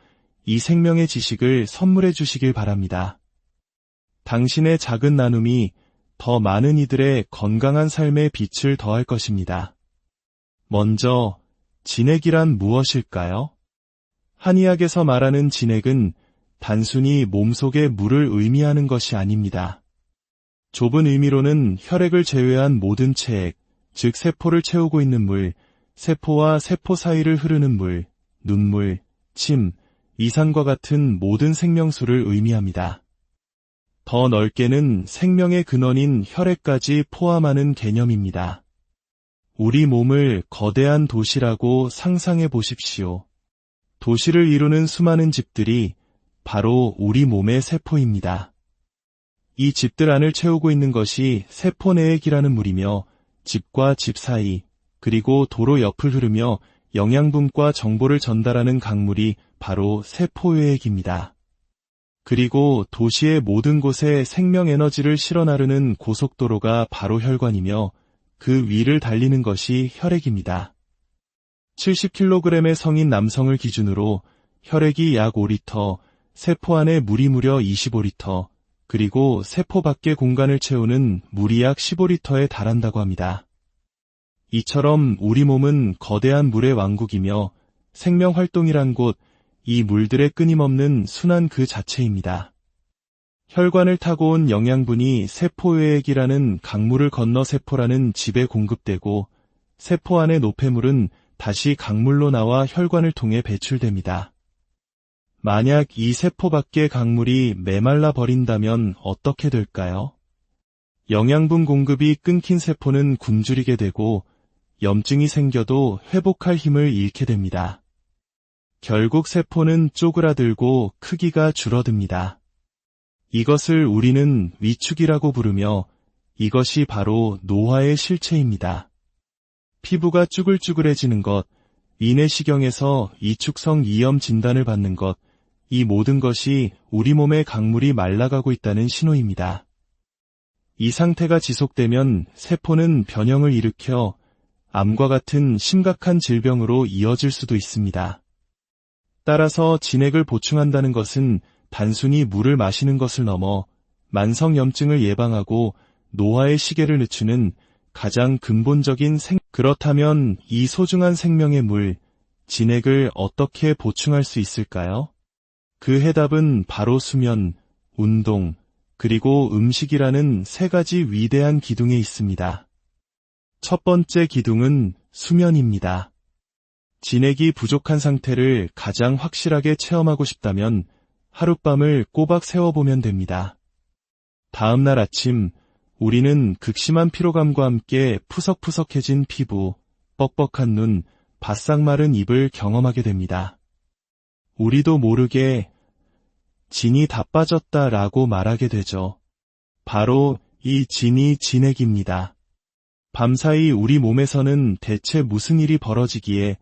이 생명의 지식을 선물해 주시길 바랍니다. 당신의 작은 나눔이 더 많은 이들의 건강한 삶에 빛을 더할 것입니다. 먼저, 진액이란 무엇일까요? 한의학에서 말하는 진액은 단순히 몸속의 물을 의미하는 것이 아닙니다. 좁은 의미로는 혈액을 제외한 모든 체액, 즉 세포를 채우고 있는 물, 세포와 세포 사이를 흐르는 물, 눈물, 침, 이산과 같은 모든 생명수를 의미합니다. 더 넓게는 생명의 근원인 혈액까지 포함하는 개념입니다. 우리 몸을 거대한 도시라고 상상해 보십시오. 도시를 이루는 수많은 집들이 바로 우리 몸의 세포입니다. 이 집들 안을 채우고 있는 것이 세포내액이라는 물이며 집과 집 사이, 그리고 도로 옆을 흐르며 영양분과 정보를 전달하는 강물이 바로 세포외액입니다. 그리고 도시의 모든 곳에 생명에너지를 실어 나르는 고속도로가 바로 혈관이며 그 위를 달리는 것이 혈액입니다. 70kg의 성인 남성을 기준으로 혈액이 약 5리터, 세포 안에 물이 무려 25리터, 그리고 세포 밖의 공간을 채우는 물이 약 15리터에 달한다고 합니다. 이처럼 우리 몸은 거대한 물의 왕국이며 생명활동이란 곳, 이 물들의 끊임없는 순환 그 자체입니다. 혈관을 타고 온 영양분이 세포외액이라는 강물을 건너 세포라는 집에 공급되고 세포 안의 노폐물은 다시 강물로 나와 혈관을 통해 배출됩니다. 만약 이 세포 밖의 강물이 메말라 버린다면 어떻게 될까요? 영양분 공급이 끊긴 세포는 굶주리게 되고 염증이 생겨도 회복할 힘을 잃게 됩니다. 결국 세포는 쪼그라들고 크기가 줄어듭니다. 이것을 우리는 위축이라고 부르며 이것이 바로 노화의 실체입니다. 피부가 쭈글쭈글해지는 것, 위내시경에서 이축성 이염 진단을 받는 것, 이 모든 것이 우리 몸의 강물이 말라가고 있다는 신호입니다. 이 상태가 지속되면 세포는 변형을 일으켜 암과 같은 심각한 질병으로 이어질 수도 있습니다. 따라서 진액을 보충한다는 것은 단순히 물을 마시는 것을 넘어 만성염증을 예방하고 노화의 시계를 늦추는 가장 근본적인 그렇다면 이 소중한 생명의 물, 진액을 어떻게 보충할 수 있을까요? 그 해답은 바로 수면, 운동, 그리고 음식이라는 세 가지 위대한 기둥에 있습니다. 첫 번째 기둥은 수면입니다. 진액이 부족한 상태를 가장 확실하게 체험하고 싶다면 하룻밤을 꼬박 세워보면 됩니다. 다음 날 아침, 우리는 극심한 피로감과 함께 푸석푸석해진 피부, 뻑뻑한 눈, 바싹 마른 입을 경험하게 됩니다. 우리도 모르게 진이 다 빠졌다라고 말하게 되죠. 바로 이 진이 진액입니다. 밤사이 우리 몸에서는 대체 무슨 일이 벌어지기에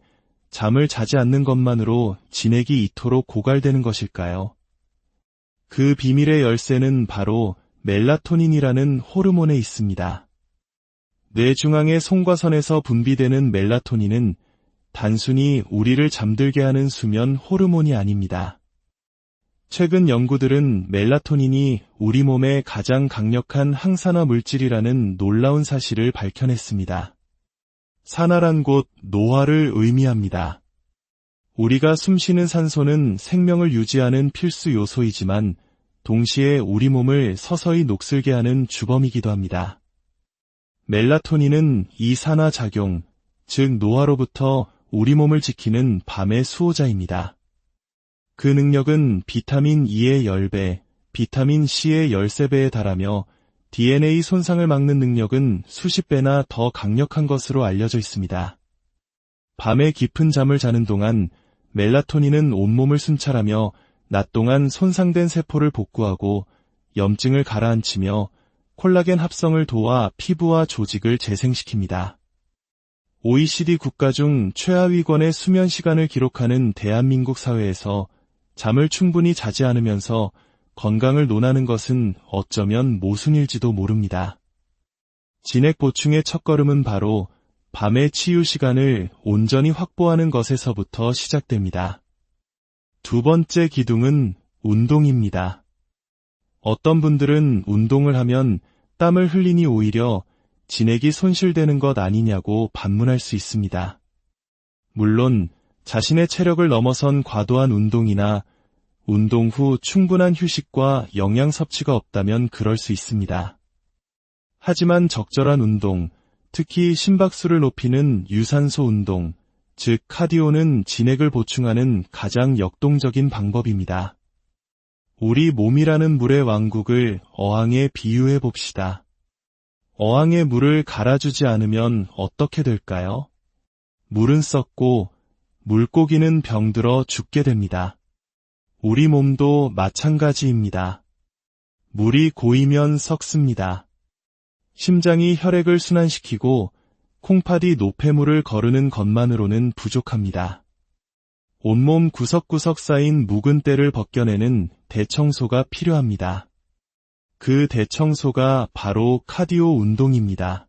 잠을 자지 않는 것만으로 진액이 이토록 고갈되는 것일까요? 그 비밀의 열쇠는 바로 멜라토닌이라는 호르몬에 있습니다. 뇌 중앙의 송과선에서 분비되는 멜라토닌은 단순히 우리를 잠들게 하는 수면 호르몬이 아닙니다. 최근 연구들은 멜라토닌이 우리 몸의 가장 강력한 항산화 물질이라는 놀라운 사실을 밝혀냈습니다. 산화란 곧 노화를 의미합니다. 우리가 숨쉬는 산소는 생명을 유지하는 필수 요소이지만 동시에 우리 몸을 서서히 녹슬게 하는 주범이기도 합니다. 멜라토닌은 이 산화 작용, 즉 노화로부터 우리 몸을 지키는 밤의 수호자입니다. 그 능력은 비타민 E의 10배, 비타민 C의 13배에 달하며 DNA 손상을 막는 능력은 수십 배나 더 강력한 것으로 알려져 있습니다. 밤에 깊은 잠을 자는 동안 멜라토닌은 온몸을 순찰하며 낮 동안 손상된 세포를 복구하고 염증을 가라앉히며 콜라겐 합성을 도와 피부와 조직을 재생시킵니다. OECD 국가 중 최하위권의 수면 시간을 기록하는 대한민국 사회에서 잠을 충분히 자지 않으면서 건강을 논하는 것은 어쩌면 모순일지도 모릅니다. 진액 보충의 첫걸음은 바로 밤의 치유 시간을 온전히 확보하는 것에서부터 시작됩니다. 두 번째 기둥은 운동입니다. 어떤 분들은 운동을 하면 땀을 흘리니 오히려 진액이 손실되는 것 아니냐고 반문할 수 있습니다. 물론 자신의 체력을 넘어선 과도한 운동이나 운동 후 충분한 휴식과 영양 섭취가 없다면 그럴 수 있습니다. 하지만 적절한 운동, 특히 심박수를 높이는 유산소 운동, 즉 카디오는 진액을 보충하는 가장 역동적인 방법입니다. 우리 몸이라는 물의 왕국을 어항에 비유해 봅시다. 어항에 물을 갈아주지 않으면 어떻게 될까요? 물은 썩고 물고기는 병들어 죽게 됩니다. 우리 몸도 마찬가지입니다. 물이 고이면 썩습니다. 심장이 혈액을 순환시키고 콩팥이 노폐물을 거르는 것만으로는 부족합니다. 온몸 구석구석 쌓인 묵은 때를 벗겨내는 대청소가 필요합니다. 그 대청소가 바로 카디오 운동입니다.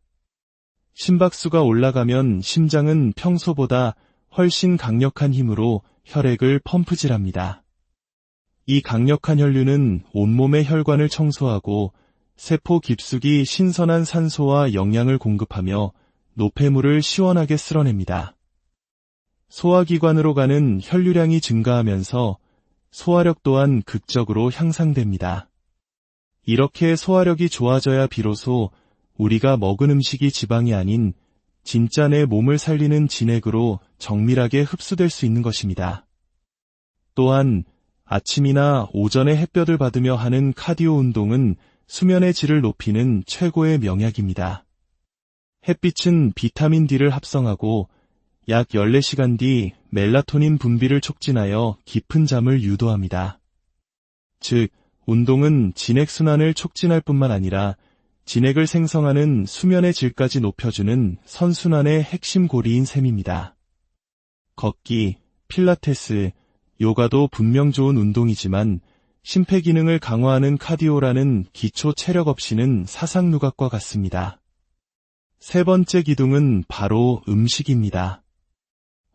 심박수가 올라가면 심장은 평소보다 훨씬 강력한 힘으로 혈액을 펌프질합니다. 이 강력한 혈류는 온몸의 혈관을 청소하고 세포 깊숙이 신선한 산소와 영양을 공급하며 노폐물을 시원하게 쓸어냅니다. 소화기관으로 가는 혈류량이 증가하면서 소화력 또한 극적으로 향상됩니다. 이렇게 소화력이 좋아져야 비로소 우리가 먹은 음식이 지방이 아닌 진짜 내 몸을 살리는 진액으로 정밀하게 흡수될 수 있는 것입니다. 또한 아침이나 오전에 햇볕을 받으며 하는 카디오 운동은 수면의 질을 높이는 최고의 명약입니다. 햇빛은 비타민 D를 합성하고 약 14시간 뒤 멜라토닌 분비를 촉진하여 깊은 잠을 유도합니다. 즉, 운동은 진액순환을 촉진할 뿐만 아니라 진액을 생성하는 수면의 질까지 높여주는 선순환의 핵심 고리인 셈입니다. 걷기, 필라테스, 요가도 분명 좋은 운동이지만 심폐기능을 강화하는 카디오라는 기초 체력 없이는 사상누각과 같습니다. 세 번째 기둥은 바로 음식입니다.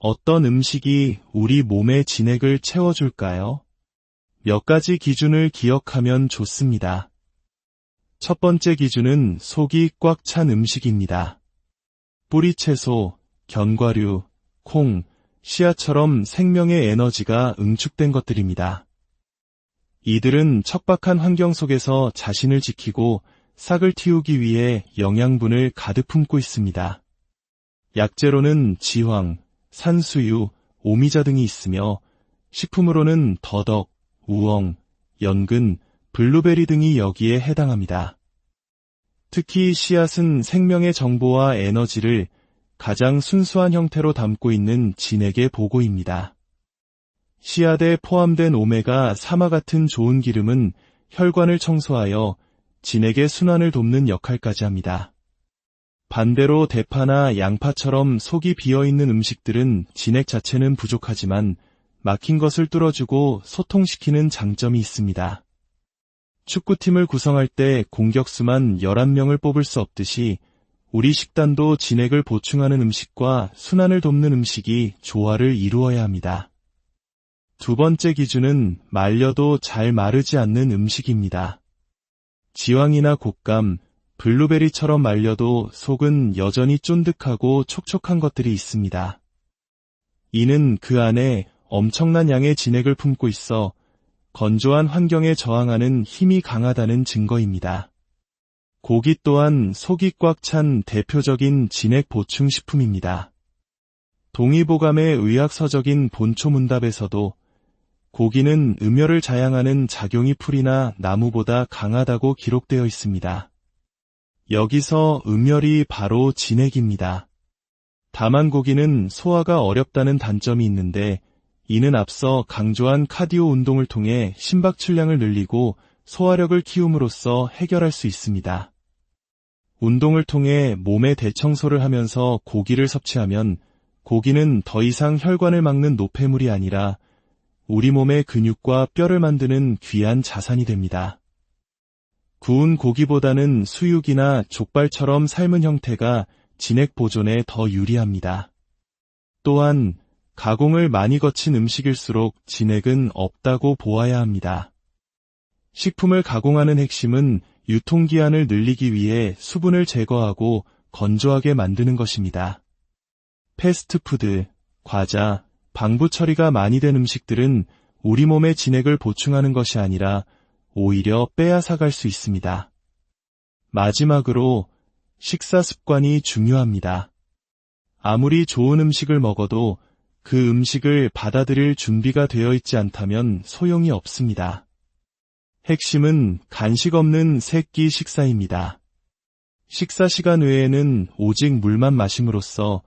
어떤 음식이 우리 몸의 진액을 채워줄까요? 몇 가지 기준을 기억하면 좋습니다. 첫 번째 기준은 속이 꽉 찬 음식입니다. 뿌리채소, 견과류, 콩, 씨앗처럼 생명의 에너지가 응축된 것들입니다. 이들은 척박한 환경 속에서 자신을 지키고 싹을 틔우기 위해 영양분을 가득 품고 있습니다. 약재로는 지황, 산수유, 오미자 등이 있으며 식품으로는 더덕, 우엉, 연근, 블루베리 등이 여기에 해당합니다. 특히 씨앗은 생명의 정보와 에너지를 가장 순수한 형태로 담고 있는 진액의 보고입니다. 씨앗에 포함된 오메가3와 같은 좋은 기름은 혈관을 청소하여 진액의 순환을 돕는 역할까지 합니다. 반대로 대파나 양파처럼 속이 비어있는 음식들은 진액 자체는 부족하지만 막힌 것을 뚫어주고 소통시키는 장점이 있습니다. 축구팀을 구성할 때 공격수만 11명을 뽑을 수 없듯이 우리 식단도 진액을 보충하는 음식과 순환을 돕는 음식이 조화를 이루어야 합니다. 두 번째 기준은 말려도 잘 마르지 않는 음식입니다. 지황이나 곶감, 블루베리처럼 말려도 속은 여전히 쫀득하고 촉촉한 것들이 있습니다. 이는 그 안에 엄청난 양의 진액을 품고 있어 건조한 환경에 저항하는 힘이 강하다는 증거입니다. 고기 또한 속이 꽉 찬 대표적인 진액 보충 식품입니다. 동의보감의 의학서적인 본초문답에서도 고기는 음혈을 자양하는 작용이 풀이나 나무보다 강하다고 기록되어 있습니다. 여기서 음혈이 바로 진액입니다. 다만 고기는 소화가 어렵다는 단점이 있는데 이는 앞서 강조한 카디오 운동을 통해 심박출량을 늘리고 소화력을 키움으로써 해결할 수 있습니다. 운동을 통해 몸의 대청소를 하면서 고기를 섭취하면 고기는 더 이상 혈관을 막는 노폐물이 아니라 우리 몸의 근육과 뼈를 만드는 귀한 자산이 됩니다. 구운 고기보다는 수육이나 족발처럼 삶은 형태가 진액 보존에 더 유리합니다. 또한 가공을 많이 거친 음식일수록 진액은 없다고 보아야 합니다. 식품을 가공하는 핵심은 유통기한을 늘리기 위해 수분을 제거하고 건조하게 만드는 것입니다. 패스트푸드, 과자, 방부 처리가 많이 된 음식들은 우리 몸의 진액을 보충하는 것이 아니라 오히려 빼앗아갈 수 있습니다. 마지막으로 식사 습관이 중요합니다. 아무리 좋은 음식을 먹어도 그 음식을 받아들일 준비가 되어 있지 않다면 소용이 없습니다. 핵심은 간식 없는 세끼 식사입니다. 식사 시간 외에는 오직 물만 마심으로써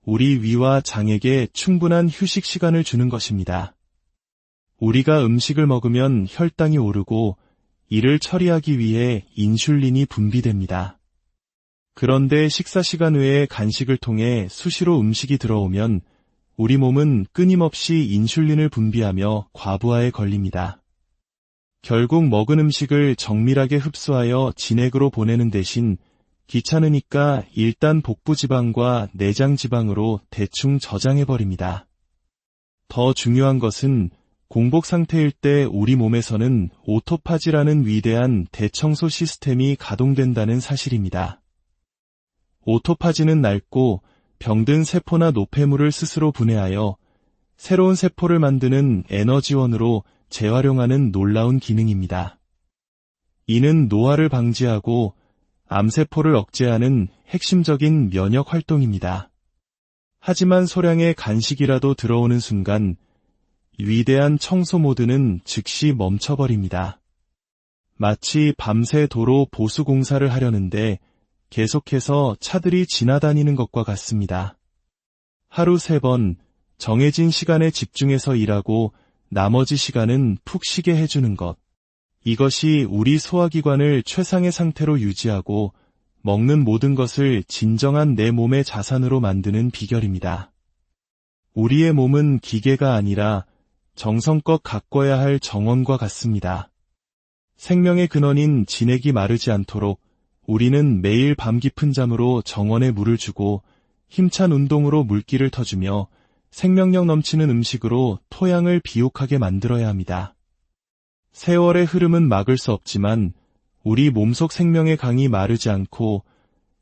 우리 위와 장에게 충분한 휴식 시간을 주는 것입니다. 우리가 음식을 먹으면 혈당이 오르고 이를 처리하기 위해 인슐린이 분비됩니다. 그런데 식사 시간 외에 간식을 통해 수시로 음식이 들어오면 우리 몸은 끊임없이 인슐린을 분비하며 과부하에 걸립니다. 결국 먹은 음식을 정밀하게 흡수하여 진액으로 보내는 대신 귀찮으니까 일단 복부지방과 내장지방으로 대충 저장해버립니다. 더 중요한 것은 공복 상태일 때 우리 몸에서는 오토파지라는 위대한 대청소 시스템이 가동된다는 사실입니다. 오토파지는 낡고 병든 세포나 노폐물을 스스로 분해하여 새로운 세포를 만드는 에너지원으로 재활용하는 놀라운 기능입니다. 이는 노화를 방지하고 암세포를 억제하는 핵심적인 면역 활동입니다. 하지만 소량의 간식이라도 들어오는 순간 위대한 청소 모드는 즉시 멈춰버립니다. 마치 밤새 도로 보수 공사를 하려는데 계속해서 차들이 지나다니는 것과 같습니다. 하루 3번 정해진 시간에 집중해서 일하고 나머지 시간은 푹 쉬게 해주는 것. 이것이 우리 소화기관을 최상의 상태로 유지하고 먹는 모든 것을 진정한 내 몸의 자산으로 만드는 비결입니다. 우리의 몸은 기계가 아니라 정성껏 가꿔야 할 정원과 같습니다. 생명의 근원인 진액이 마르지 않도록 우리는 매일 밤 깊은 잠으로 정원에 물을 주고 힘찬 운동으로 물기를 터주며 생명력 넘치는 음식으로 토양을 비옥하게 만들어야 합니다. 세월의 흐름은 막을 수 없지만 우리 몸속 생명의 강이 마르지 않고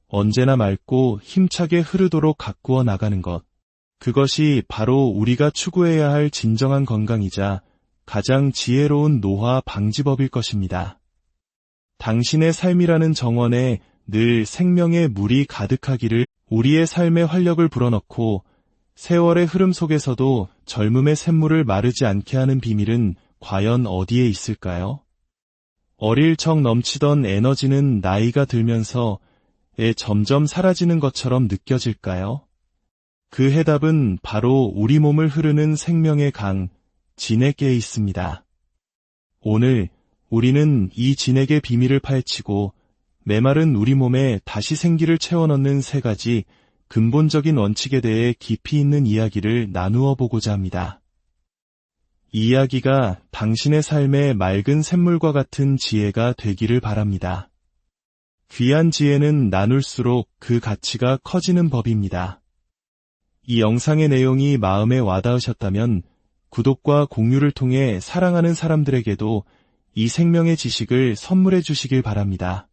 언제나 맑고 힘차게 흐르도록 가꾸어 나가는 것. 그것이 바로 우리가 추구해야 할 진정한 건강이자 가장 지혜로운 노화 방지법일 것입니다. 당신의 삶이라는 정원에 늘 생명의 물이 가득하기를. 우리의 삶에 활력을 불어넣고 세월의 흐름 속에서도 젊음의 샘물을 마르지 않게 하는 비밀은 과연 어디에 있을까요? 어릴 적 넘치던 에너지는 나이가 들면서 점점 사라지는 것처럼 느껴질까요? 그 해답은 바로 우리 몸을 흐르는 생명의 강, 진액에 있습니다. 오늘 우리는 이 진액의 비밀을 파헤치고 메마른 우리 몸에 다시 생기를 채워넣는 3가지 근본적인 원칙에 대해 깊이 있는 이야기를 나누어 보고자 합니다. 이 이야기가 당신의 삶의 맑은 샘물과 같은 지혜가 되기를 바랍니다. 귀한 지혜는 나눌수록 그 가치가 커지는 법입니다. 이 영상의 내용이 마음에 와닿으셨다면 구독과 공유를 통해 사랑하는 사람들에게도 이 생명의 지식을 선물해 주시길 바랍니다.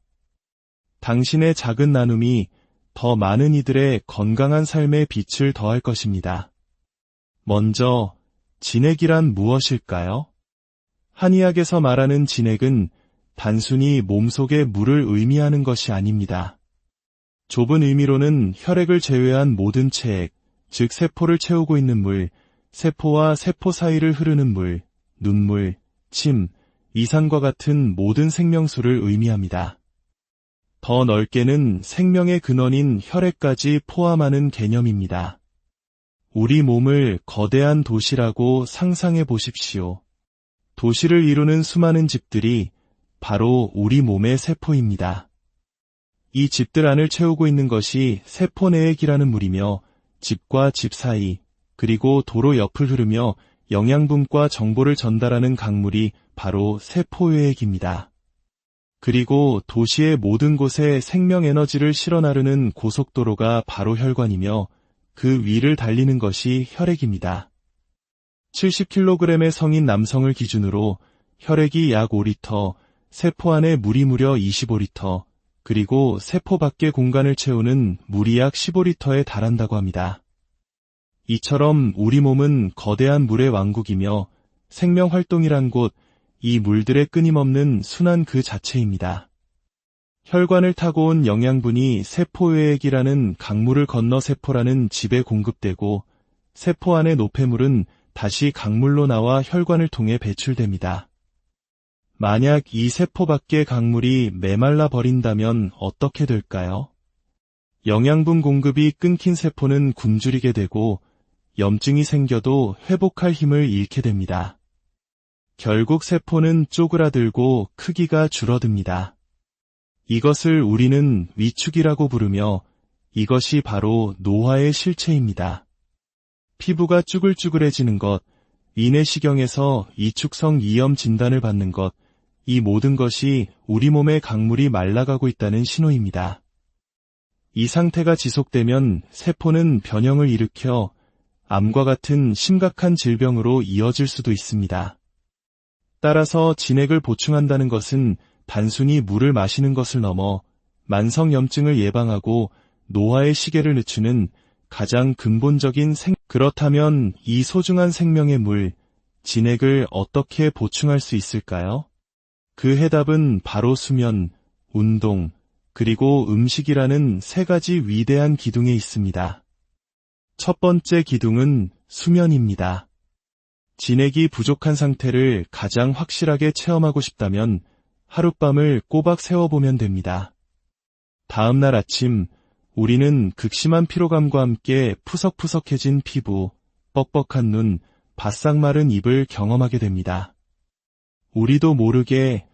당신의 작은 나눔이 더 많은 이들의 건강한 삶에 빛을 더할 것입니다. 먼저 진액이란 무엇일까요? 한의학에서 말하는 진액은 단순히 몸속의 물을 의미하는 것이 아닙니다. 좁은 의미로는 혈액을 제외한 모든 체액, 즉 세포를 채우고 있는 물, 세포와 세포 사이를 흐르는 물, 눈물, 침, 이산과 같은 모든 생명수를 의미합니다. 더 넓게는 생명의 근원인 혈액까지 포함하는 개념입니다. 우리 몸을 거대한 도시라고 상상해 보십시오. 도시를 이루는 수많은 집들이 바로 우리 몸의 세포입니다. 이 집들 안을 채우고 있는 것이 세포내액이라는 물이며 집과 집 사이, 그리고 도로 옆을 흐르며 영양분과 정보를 전달하는 강물이 바로 세포외액입니다. 그리고 도시의 모든 곳에 생명에너지를 실어 나르는 고속도로가 바로 혈관이며 그 위를 달리는 것이 혈액입니다. 70kg의 성인 남성을 기준으로 혈액이 약 5리터, 세포 안에 물이 무려 25리터, 그리고 세포 밖의 공간을 채우는 물이 약 15리터에 달한다고 합니다. 이처럼 우리 몸은 거대한 물의 왕국이며 생명활동이란 곳, 이 물들의 끊임없는 순환 그 자체입니다. 혈관을 타고 온 영양분이 세포외액이라는 강물을 건너 세포라는 집에 공급되고 세포 안의 노폐물은 다시 강물로 나와 혈관을 통해 배출됩니다. 만약 이 세포 밖의 강물이 메말라 버린다면 어떻게 될까요? 영양분 공급이 끊긴 세포는 굶주리게 되고 염증이 생겨도 회복할 힘을 잃게 됩니다. 결국 세포는 쪼그라들고 크기가 줄어듭니다. 이것을 우리는 위축이라고 부르며 이것이 바로 노화의 실체입니다. 피부가 쭈글쭈글해지는 것, 위내시경에서 이축성 이염 진단을 받는 것, 이 모든 것이 우리 몸의 강물이 말라가고 있다는 신호입니다. 이 상태가 지속되면 세포는 변형을 일으켜 암과 같은 심각한 질병으로 이어질 수도 있습니다. 따라서 진액을 보충한다는 것은 단순히 물을 마시는 것을 넘어 만성염증을 예방하고 노화의 시계를 늦추는 가장 근본적인 그렇다면 이 소중한 생명의 물, 진액을 어떻게 보충할 수 있을까요? 그 해답은 바로 수면, 운동, 그리고 음식이라는 세 가지 위대한 기둥에 있습니다. 첫 번째 기둥은 수면입니다. 진액이 부족한 상태를 가장 확실하게 체험하고 싶다면 하룻밤을 꼬박 세워보면 됩니다. 다음날 아침, 우리는 극심한 피로감과 함께 푸석푸석해진 피부, 뻑뻑한 눈, 바싹 마른 입을 경험하게 됩니다. 우리도 모르게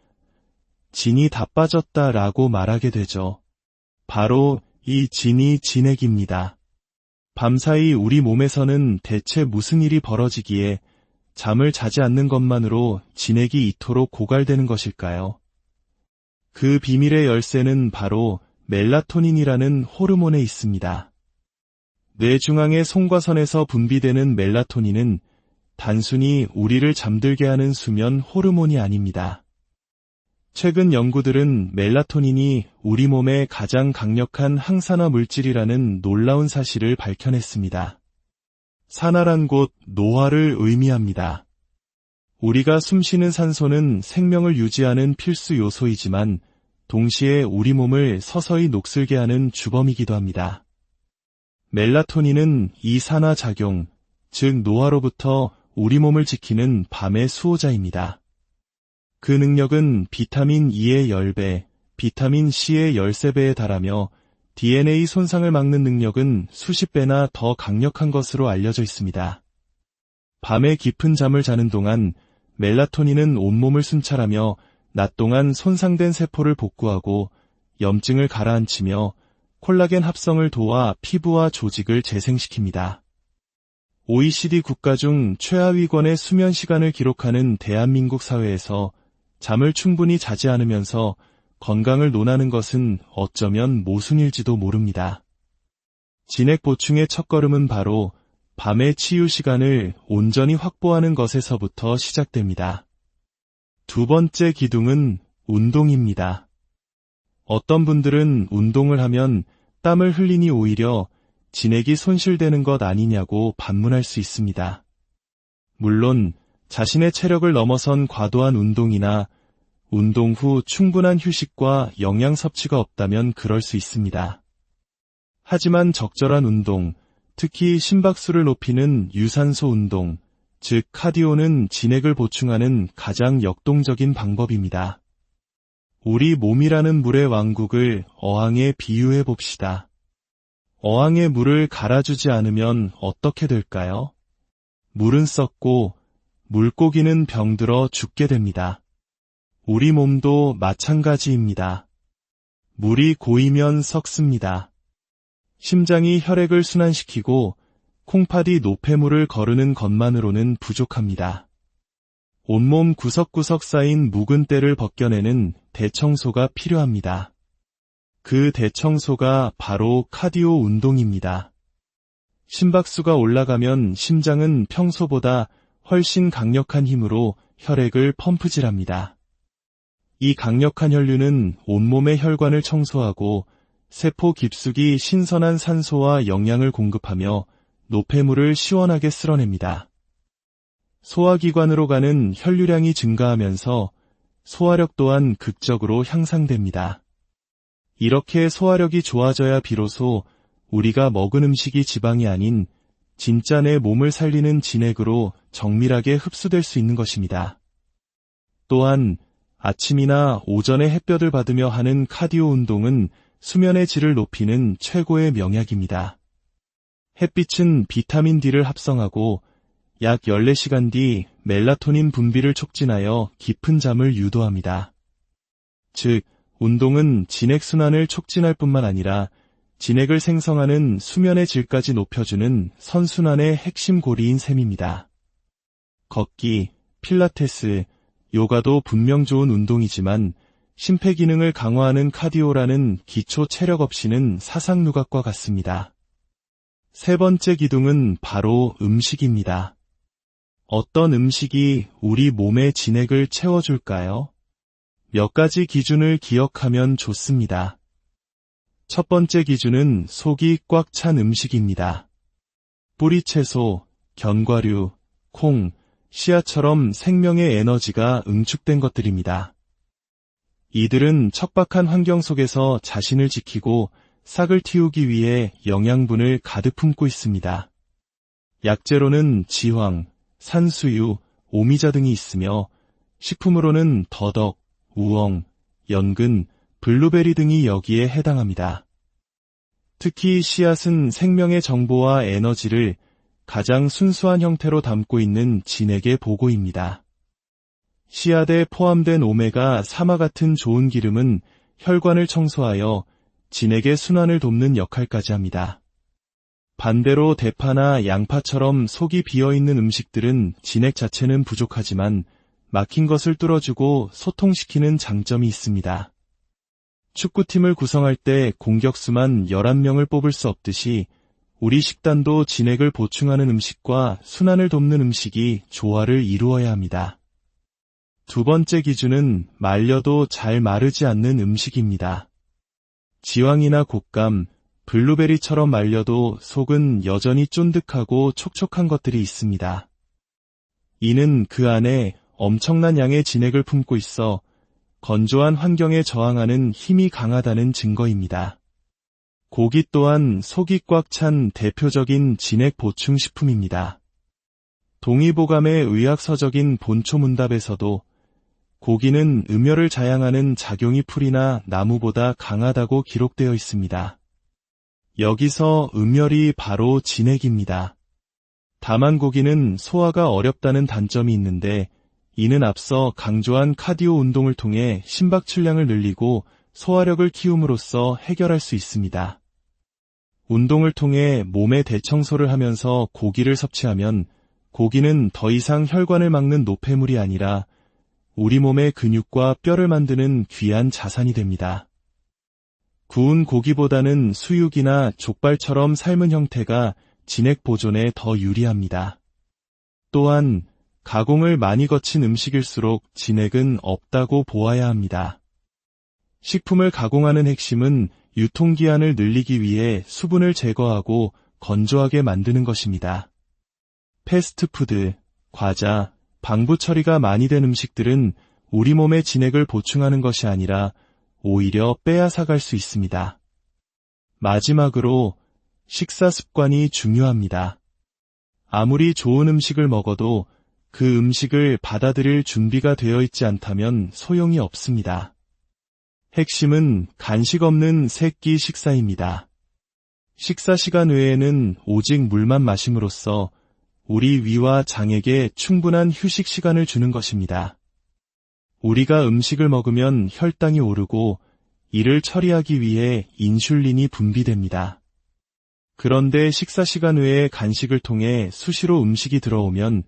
진이 다 빠졌다라고 말하게 되죠. 바로 이 진이 진액입니다. 밤사이 우리 몸에서는 대체 무슨 일이 벌어지기에 잠을 자지 않는 것만으로 진액이 이토록 고갈되는 것일까요? 그 비밀의 열쇠는 바로 멜라토닌이라는 호르몬에 있습니다. 뇌 중앙의 송과선에서 분비되는 멜라토닌은 단순히 우리를 잠들게 하는 수면 호르몬이 아닙니다. 최근 연구들은 멜라토닌이 우리 몸의 가장 강력한 항산화 물질이라는 놀라운 사실을 밝혀냈습니다. 산화란 곧 노화를 의미합니다. 우리가 숨쉬는 산소는 생명을 유지하는 필수 요소이지만 동시에 우리 몸을 서서히 녹슬게 하는 주범이기도 합니다. 멜라토닌은 이 산화 작용, 즉 노화로부터 우리 몸을 지키는 밤의 수호자입니다. 그 능력은 비타민 E의 10배, 비타민 C의 13배에 달하며 DNA 손상을 막는 능력은 수십 배나 더 강력한 것으로 알려져 있습니다. 밤에 깊은 잠을 자는 동안 멜라토닌은 온몸을 순찰하며 낮 동안 손상된 세포를 복구하고 염증을 가라앉히며 콜라겐 합성을 도와 피부와 조직을 재생시킵니다. OECD 국가 중 최하위권의 수면 시간을 기록하는 대한민국 사회에서 잠을 충분히 자지 않으면서 건강을 논하는 것은 어쩌면 모순일지도 모릅니다. 진액 보충의 첫걸음은 바로 밤의 치유 시간을 온전히 확보하는 것에서부터 시작됩니다. 두 번째 기둥은 운동입니다. 어떤 분들은 운동을 하면 땀을 흘리니 오히려 진액이 손실되는 것 아니냐고 반문할 수 있습니다. 물론 자신의 체력을 넘어선 과도한 운동이나 운동 후 충분한 휴식과 영양 섭취가 없다면 그럴 수 있습니다. 하지만 적절한 운동, 특히 심박수를 높이는 유산소 운동, 즉 카디오는 진액을 보충하는 가장 역동적인 방법입니다. 우리 몸이라는 물의 왕국을 어항에 비유해 봅시다. 어항에 물을 갈아주지 않으면 어떻게 될까요? 물은 썩고 물고기는 병들어 죽게 됩니다. 우리 몸도 마찬가지입니다. 물이 고이면 썩습니다. 심장이 혈액을 순환시키고 콩팥이 노폐물을 거르는 것만으로는 부족합니다. 온몸 구석구석 쌓인 묵은 때를 벗겨내는 대청소가 필요합니다. 그 대청소가 바로 카디오 운동입니다. 심박수가 올라가면 심장은 평소보다 훨씬 강력한 힘으로 혈액을 펌프질합니다. 이 강력한 혈류는 온몸의 혈관을 청소하고 세포 깊숙이 신선한 산소와 영양을 공급하며 노폐물을 시원하게 쓸어냅니다. 소화기관으로 가는 혈류량이 증가하면서 소화력 또한 극적으로 향상됩니다. 이렇게 소화력이 좋아져야 비로소 우리가 먹은 음식이 지방이 아닌 진짜 내 몸을 살리는 진액으로 정밀하게 흡수될 수 있는 것입니다. 또한 아침이나 오전에 햇볕을 받으며 하는 카디오 운동은 수면의 질을 높이는 최고의 명약입니다. 햇빛은 비타민 D를 합성하고 약 14시간 뒤 멜라토닌 분비를 촉진하여 깊은 잠을 유도합니다. 즉, 운동은 진액순환을 촉진할 뿐만 아니라 진액을 생성하는 수면의 질까지 높여주는 선순환의 핵심 고리인 셈입니다. 걷기, 필라테스, 요가도 분명 좋은 운동이지만 심폐기능을 강화하는 카디오라는 기초 체력 없이는 사상누각과 같습니다. 세 번째 기둥은 바로 음식입니다. 어떤 음식이 우리 몸의 진액을 채워줄까요? 몇 가지 기준을 기억하면 좋습니다. 첫 번째 기준은 속이 꽉 찬 음식입니다. 뿌리채소, 견과류, 콩, 씨앗처럼 생명의 에너지가 응축된 것들입니다. 이들은 척박한 환경 속에서 자신을 지키고 싹을 틔우기 위해 영양분을 가득 품고 있습니다. 약재로는 지황, 산수유, 오미자 등이 있으며 식품으로는 더덕, 우엉, 연근, 블루베리 등이 여기에 해당합니다. 특히 씨앗은 생명의 정보와 에너지를 가장 순수한 형태로 담고 있는 진액의 보고입니다. 씨앗에 포함된 오메가3와 같은 좋은 기름은 혈관을 청소하여 진액의 순환을 돕는 역할까지 합니다. 반대로 대파나 양파처럼 속이 비어있는 음식들은 진액 자체는 부족하지만 막힌 것을 뚫어주고 소통시키는 장점이 있습니다. 축구팀을 구성할 때 공격수만 11명을 뽑을 수 없듯이 우리 식단도 진액을 보충하는 음식과 순환을 돕는 음식이 조화를 이루어야 합니다. 두 번째 기준은 말려도 잘 마르지 않는 음식입니다. 지황이나 곶감, 블루베리처럼 말려도 속은 여전히 쫀득하고 촉촉한 것들이 있습니다. 이는 그 안에 엄청난 양의 진액을 품고 있어 건조한 환경에 저항하는 힘이 강하다는 증거입니다. 고기 또한 속이 꽉 찬 대표적인 진액 보충 식품입니다. 동의보감의 의학서적인 본초문답에서도 고기는 음혈을 자양하는 작용이 풀이나 나무보다 강하다고 기록되어 있습니다. 여기서 음혈이 바로 진액입니다. 다만 고기는 소화가 어렵다는 단점이 있는데 이는 앞서 강조한 카디오 운동을 통해 심박출량을 늘리고 소화력을 키움으로써 해결할 수 있습니다. 운동을 통해 몸의 대청소를 하면서 고기를 섭취하면 고기는 더 이상 혈관을 막는 노폐물이 아니라 우리 몸의 근육과 뼈를 만드는 귀한 자산이 됩니다. 구운 고기보다는 수육이나 족발처럼 삶은 형태가 진액 보존에 더 유리합니다. 또한 가공을 많이 거친 음식일수록 진액은 없다고 보아야 합니다. 식품을 가공하는 핵심은 유통기한을 늘리기 위해 수분을 제거하고 건조하게 만드는 것입니다. 패스트푸드, 과자, 방부 처리가 많이 된 음식들은 우리 몸의 진액을 보충하는 것이 아니라 오히려 빼앗아갈 수 있습니다. 마지막으로 식사 습관이 중요합니다. 아무리 좋은 음식을 먹어도 그 음식을 받아들일 준비가 되어 있지 않다면 소용이 없습니다. 핵심은 간식 없는 세 끼 식사입니다. 식사 시간 외에는 오직 물만 마심으로써 우리 위와 장에게 충분한 휴식 시간을 주는 것입니다. 우리가 음식을 먹으면 혈당이 오르고 이를 처리하기 위해 인슐린이 분비됩니다. 그런데 식사 시간 외에 간식을 통해 수시로 음식이 들어오면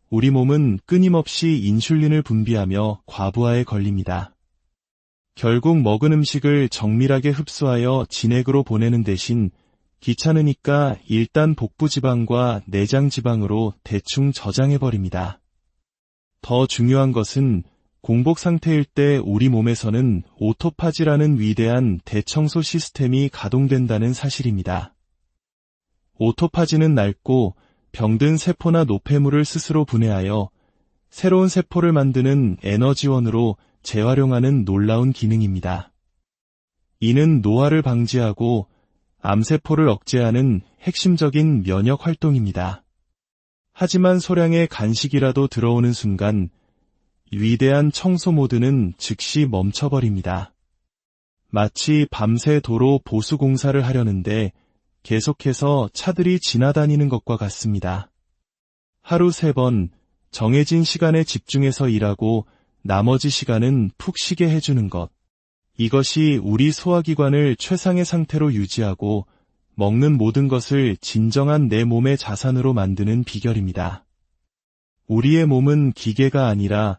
우리 몸은 끊임없이 인슐린을 분비하며 과부하에 걸립니다. 결국 먹은 음식을 정밀하게 흡수하여 진액으로 보내는 대신 귀찮으니까 일단 복부지방과 내장지방으로 대충 저장해버립니다. 더 중요한 것은 공복 상태일 때 우리 몸에서는 오토파지라는 위대한 대청소 시스템이 가동된다는 사실입니다. 오토파지는 낡고 병든 세포나 노폐물을 스스로 분해하여 새로운 세포를 만드는 에너지원으로 재활용하는 놀라운 기능입니다. 이는 노화를 방지하고 암세포를 억제하는 핵심적인 면역 활동입니다. 하지만 소량의 간식이라도 들어오는 순간 위대한 청소 모드는 즉시 멈춰버립니다. 마치 밤새 도로 보수 공사를 하려는데 계속해서 차들이 지나다니는 것과 같습니다. 하루 3번 정해진 시간에 집중해서 일하고 나머지 시간은 푹 쉬게 해주는 것. 이것이 우리 소화기관을 최상의 상태로 유지하고 먹는 모든 것을 진정한 내 몸의 자산으로 만드는 비결입니다. 우리의 몸은 기계가 아니라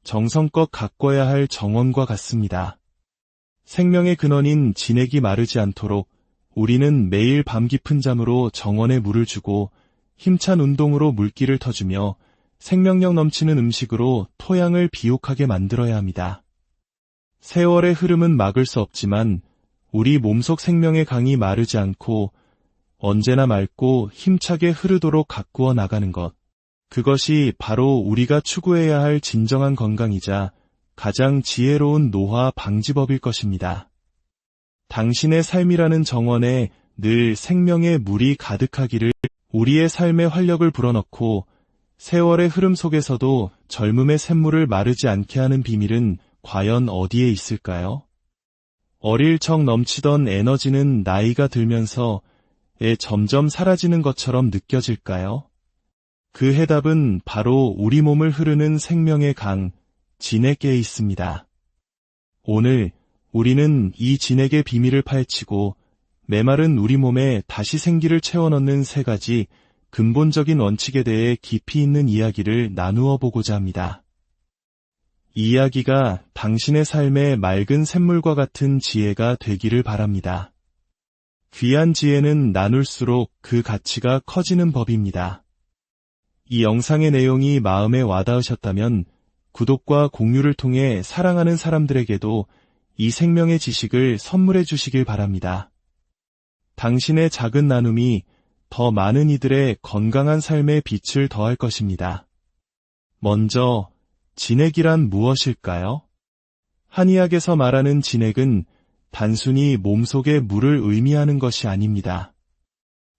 정성껏 가꿔야 할 정원과 같습니다. 생명의 근원인 진액이 마르지 않도록 우리는 매일 밤 깊은 잠으로 정원에 물을 주고 힘찬 운동으로 물기를 터주며 생명력 넘치는 음식으로 토양을 비옥하게 만들어야 합니다. 세월의 흐름은 막을 수 없지만 우리 몸속 생명의 강이 마르지 않고 언제나 맑고 힘차게 흐르도록 가꾸어 나가는 것. 그것이 바로 우리가 추구해야 할 진정한 건강이자 가장 지혜로운 노화 방지법일 것입니다. 당신의 삶이라는 정원에 늘 생명의 물이 가득하기를. 우리의 삶에 활력을 불어넣고 세월의 흐름 속에서도 젊음의 샘물을 마르지 않게 하는 비밀은 과연 어디에 있을까요? 어릴 적 넘치던 에너지는 나이가 들면서 점점 사라지는 것처럼 느껴질까요? 그 해답은 바로 우리 몸을 흐르는 생명의 강, 진액에 있습니다. 오늘 우리는 이 진액의 비밀을 파헤치고 메마른 우리 몸에 다시 생기를 채워넣는 세 가지 근본적인 원칙에 대해 깊이 있는 이야기를 나누어 보고자 합니다. 이 이야기가 당신의 삶의 맑은 샘물과 같은 지혜가 되기를 바랍니다. 귀한 지혜는 나눌수록 그 가치가 커지는 법입니다. 이 영상의 내용이 마음에 와닿으셨다면 구독과 공유를 통해 사랑하는 사람들에게도 이 생명의 지식을 선물해 주시길 바랍니다. 당신의 작은 나눔이 더 많은 이들의 건강한 삶에 빛을 더할 것입니다. 먼저, 진액이란 무엇일까요? 한의학에서 말하는 진액은 단순히 몸속의 물을 의미하는 것이 아닙니다.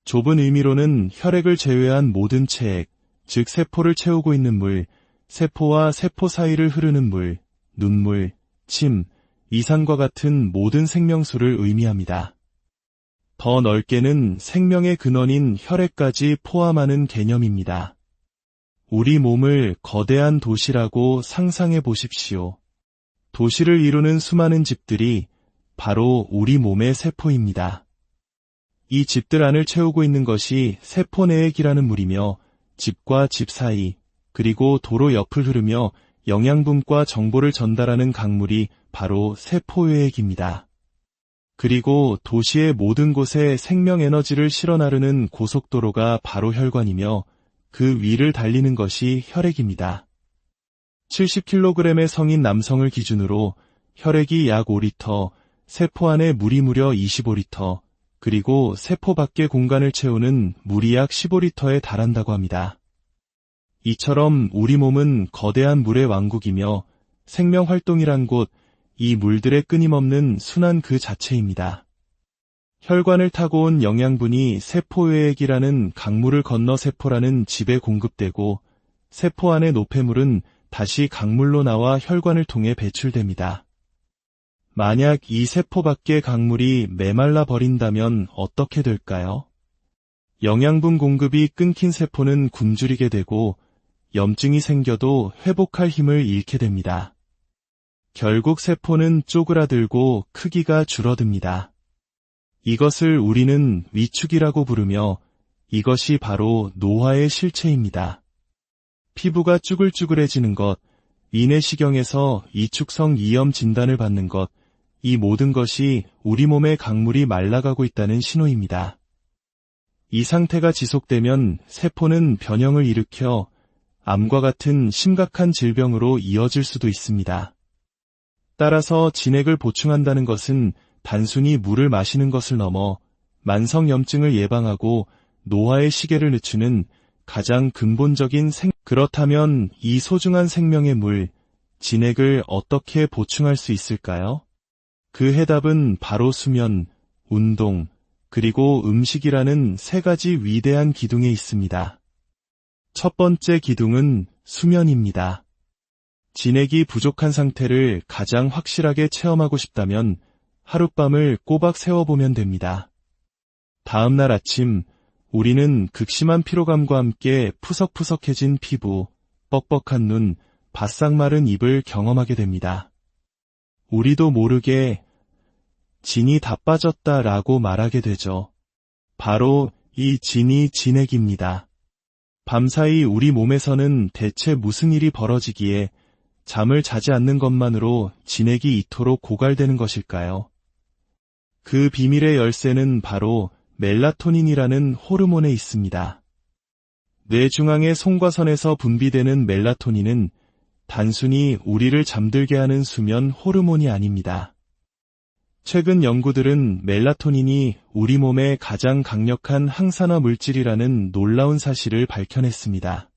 좁은 의미로는 혈액을 제외한 모든 체액, 즉 세포를 채우고 있는 물, 세포와 세포 사이를 흐르는 물, 눈물, 침, 이산과 같은 모든 생명수를 의미합니다. 더 넓게는 생명의 근원인 혈액까지 포함하는 개념입니다. 우리 몸을 거대한 도시라고 상상해 보십시오. 도시를 이루는 수많은 집들이 바로 우리 몸의 세포입니다. 이 집들 안을 채우고 있는 것이 세포내액이라는 물이며 집과 집 사이, 그리고 도로 옆을 흐르며 영양분과 정보를 전달하는 강물이 바로 세포외액입니다. 그리고 도시의 모든 곳에 생명에너지를 실어 나르는 고속도로가 바로 혈관이며 그 위를 달리는 것이 혈액입니다. 70kg의 성인 남성을 기준으로 혈액이 약 5리터, 세포 안에 물이 무려 25리터, 그리고 세포 밖의 공간을 채우는 물이 약 15리터에 달한다고 합니다. 이처럼 우리 몸은 거대한 물의 왕국이며 생명활동이란 곳, 이 물들의 끊임없는 순환 그 자체입니다. 혈관을 타고 온 영양분이 세포외액이라는 강물을 건너 세포라는 집에 공급되고 세포 안의 노폐물은 다시 강물로 나와 혈관을 통해 배출됩니다. 만약 이 세포 밖의 강물이 메말라 버린다면 어떻게 될까요? 영양분 공급이 끊긴 세포는 굶주리게 되고 염증이 생겨도 회복할 힘을 잃게 됩니다. 결국 세포는 쪼그라들고 크기가 줄어듭니다. 이것을 우리는 위축이라고 부르며 이것이 바로 노화의 실체입니다. 피부가 쭈글쭈글해지는 것, 위내시경에서 이축성 이염 진단을 받는 것, 이 모든 것이 우리 몸의 강물이 말라가고 있다는 신호입니다. 이 상태가 지속되면 세포는 변형을 일으켜 암과 같은 심각한 질병으로 이어질 수도 있습니다. 따라서 진액을 보충한다는 것은 단순히 물을 마시는 것을 넘어 만성염증을 예방하고 노화의 시계를 늦추는 가장 근본적인 그렇다면 이 소중한 생명의 물, 진액을 어떻게 보충할 수 있을까요? 그 해답은 바로 수면, 운동, 그리고 음식이라는 세 가지 위대한 기둥에 있습니다. 첫 번째 기둥은 수면입니다. 진액이 부족한 상태를 가장 확실하게 체험하고 싶다면 하룻밤을 꼬박 세워보면 됩니다. 다음 날 아침, 우리는 극심한 피로감과 함께 푸석푸석해진 피부, 뻑뻑한 눈, 바싹 마른 입을 경험하게 됩니다. 우리도 모르게 진이 다 빠졌다라고 말하게 되죠. 바로 이 진이 진액입니다. 밤사이 우리 몸에서는 대체 무슨 일이 벌어지기에 잠을 자지 않는 것만으로 진액이 이토록 고갈되는 것일까요? 그 비밀의 열쇠는 바로 멜라토닌이라는 호르몬에 있습니다. 뇌 중앙의 송과선에서 분비되는 멜라토닌은 단순히 우리를 잠들게 하는 수면 호르몬이 아닙니다. 최근 연구들은 멜라토닌이 우리 몸의 가장 강력한 항산화 물질이라는 놀라운 사실을 밝혀냈습니다.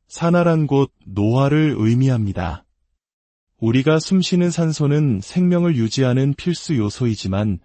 산화란 곧 노화를 의미합니다. 우리가 숨쉬는 산소는 생명을 유지하는 필수 요소이지만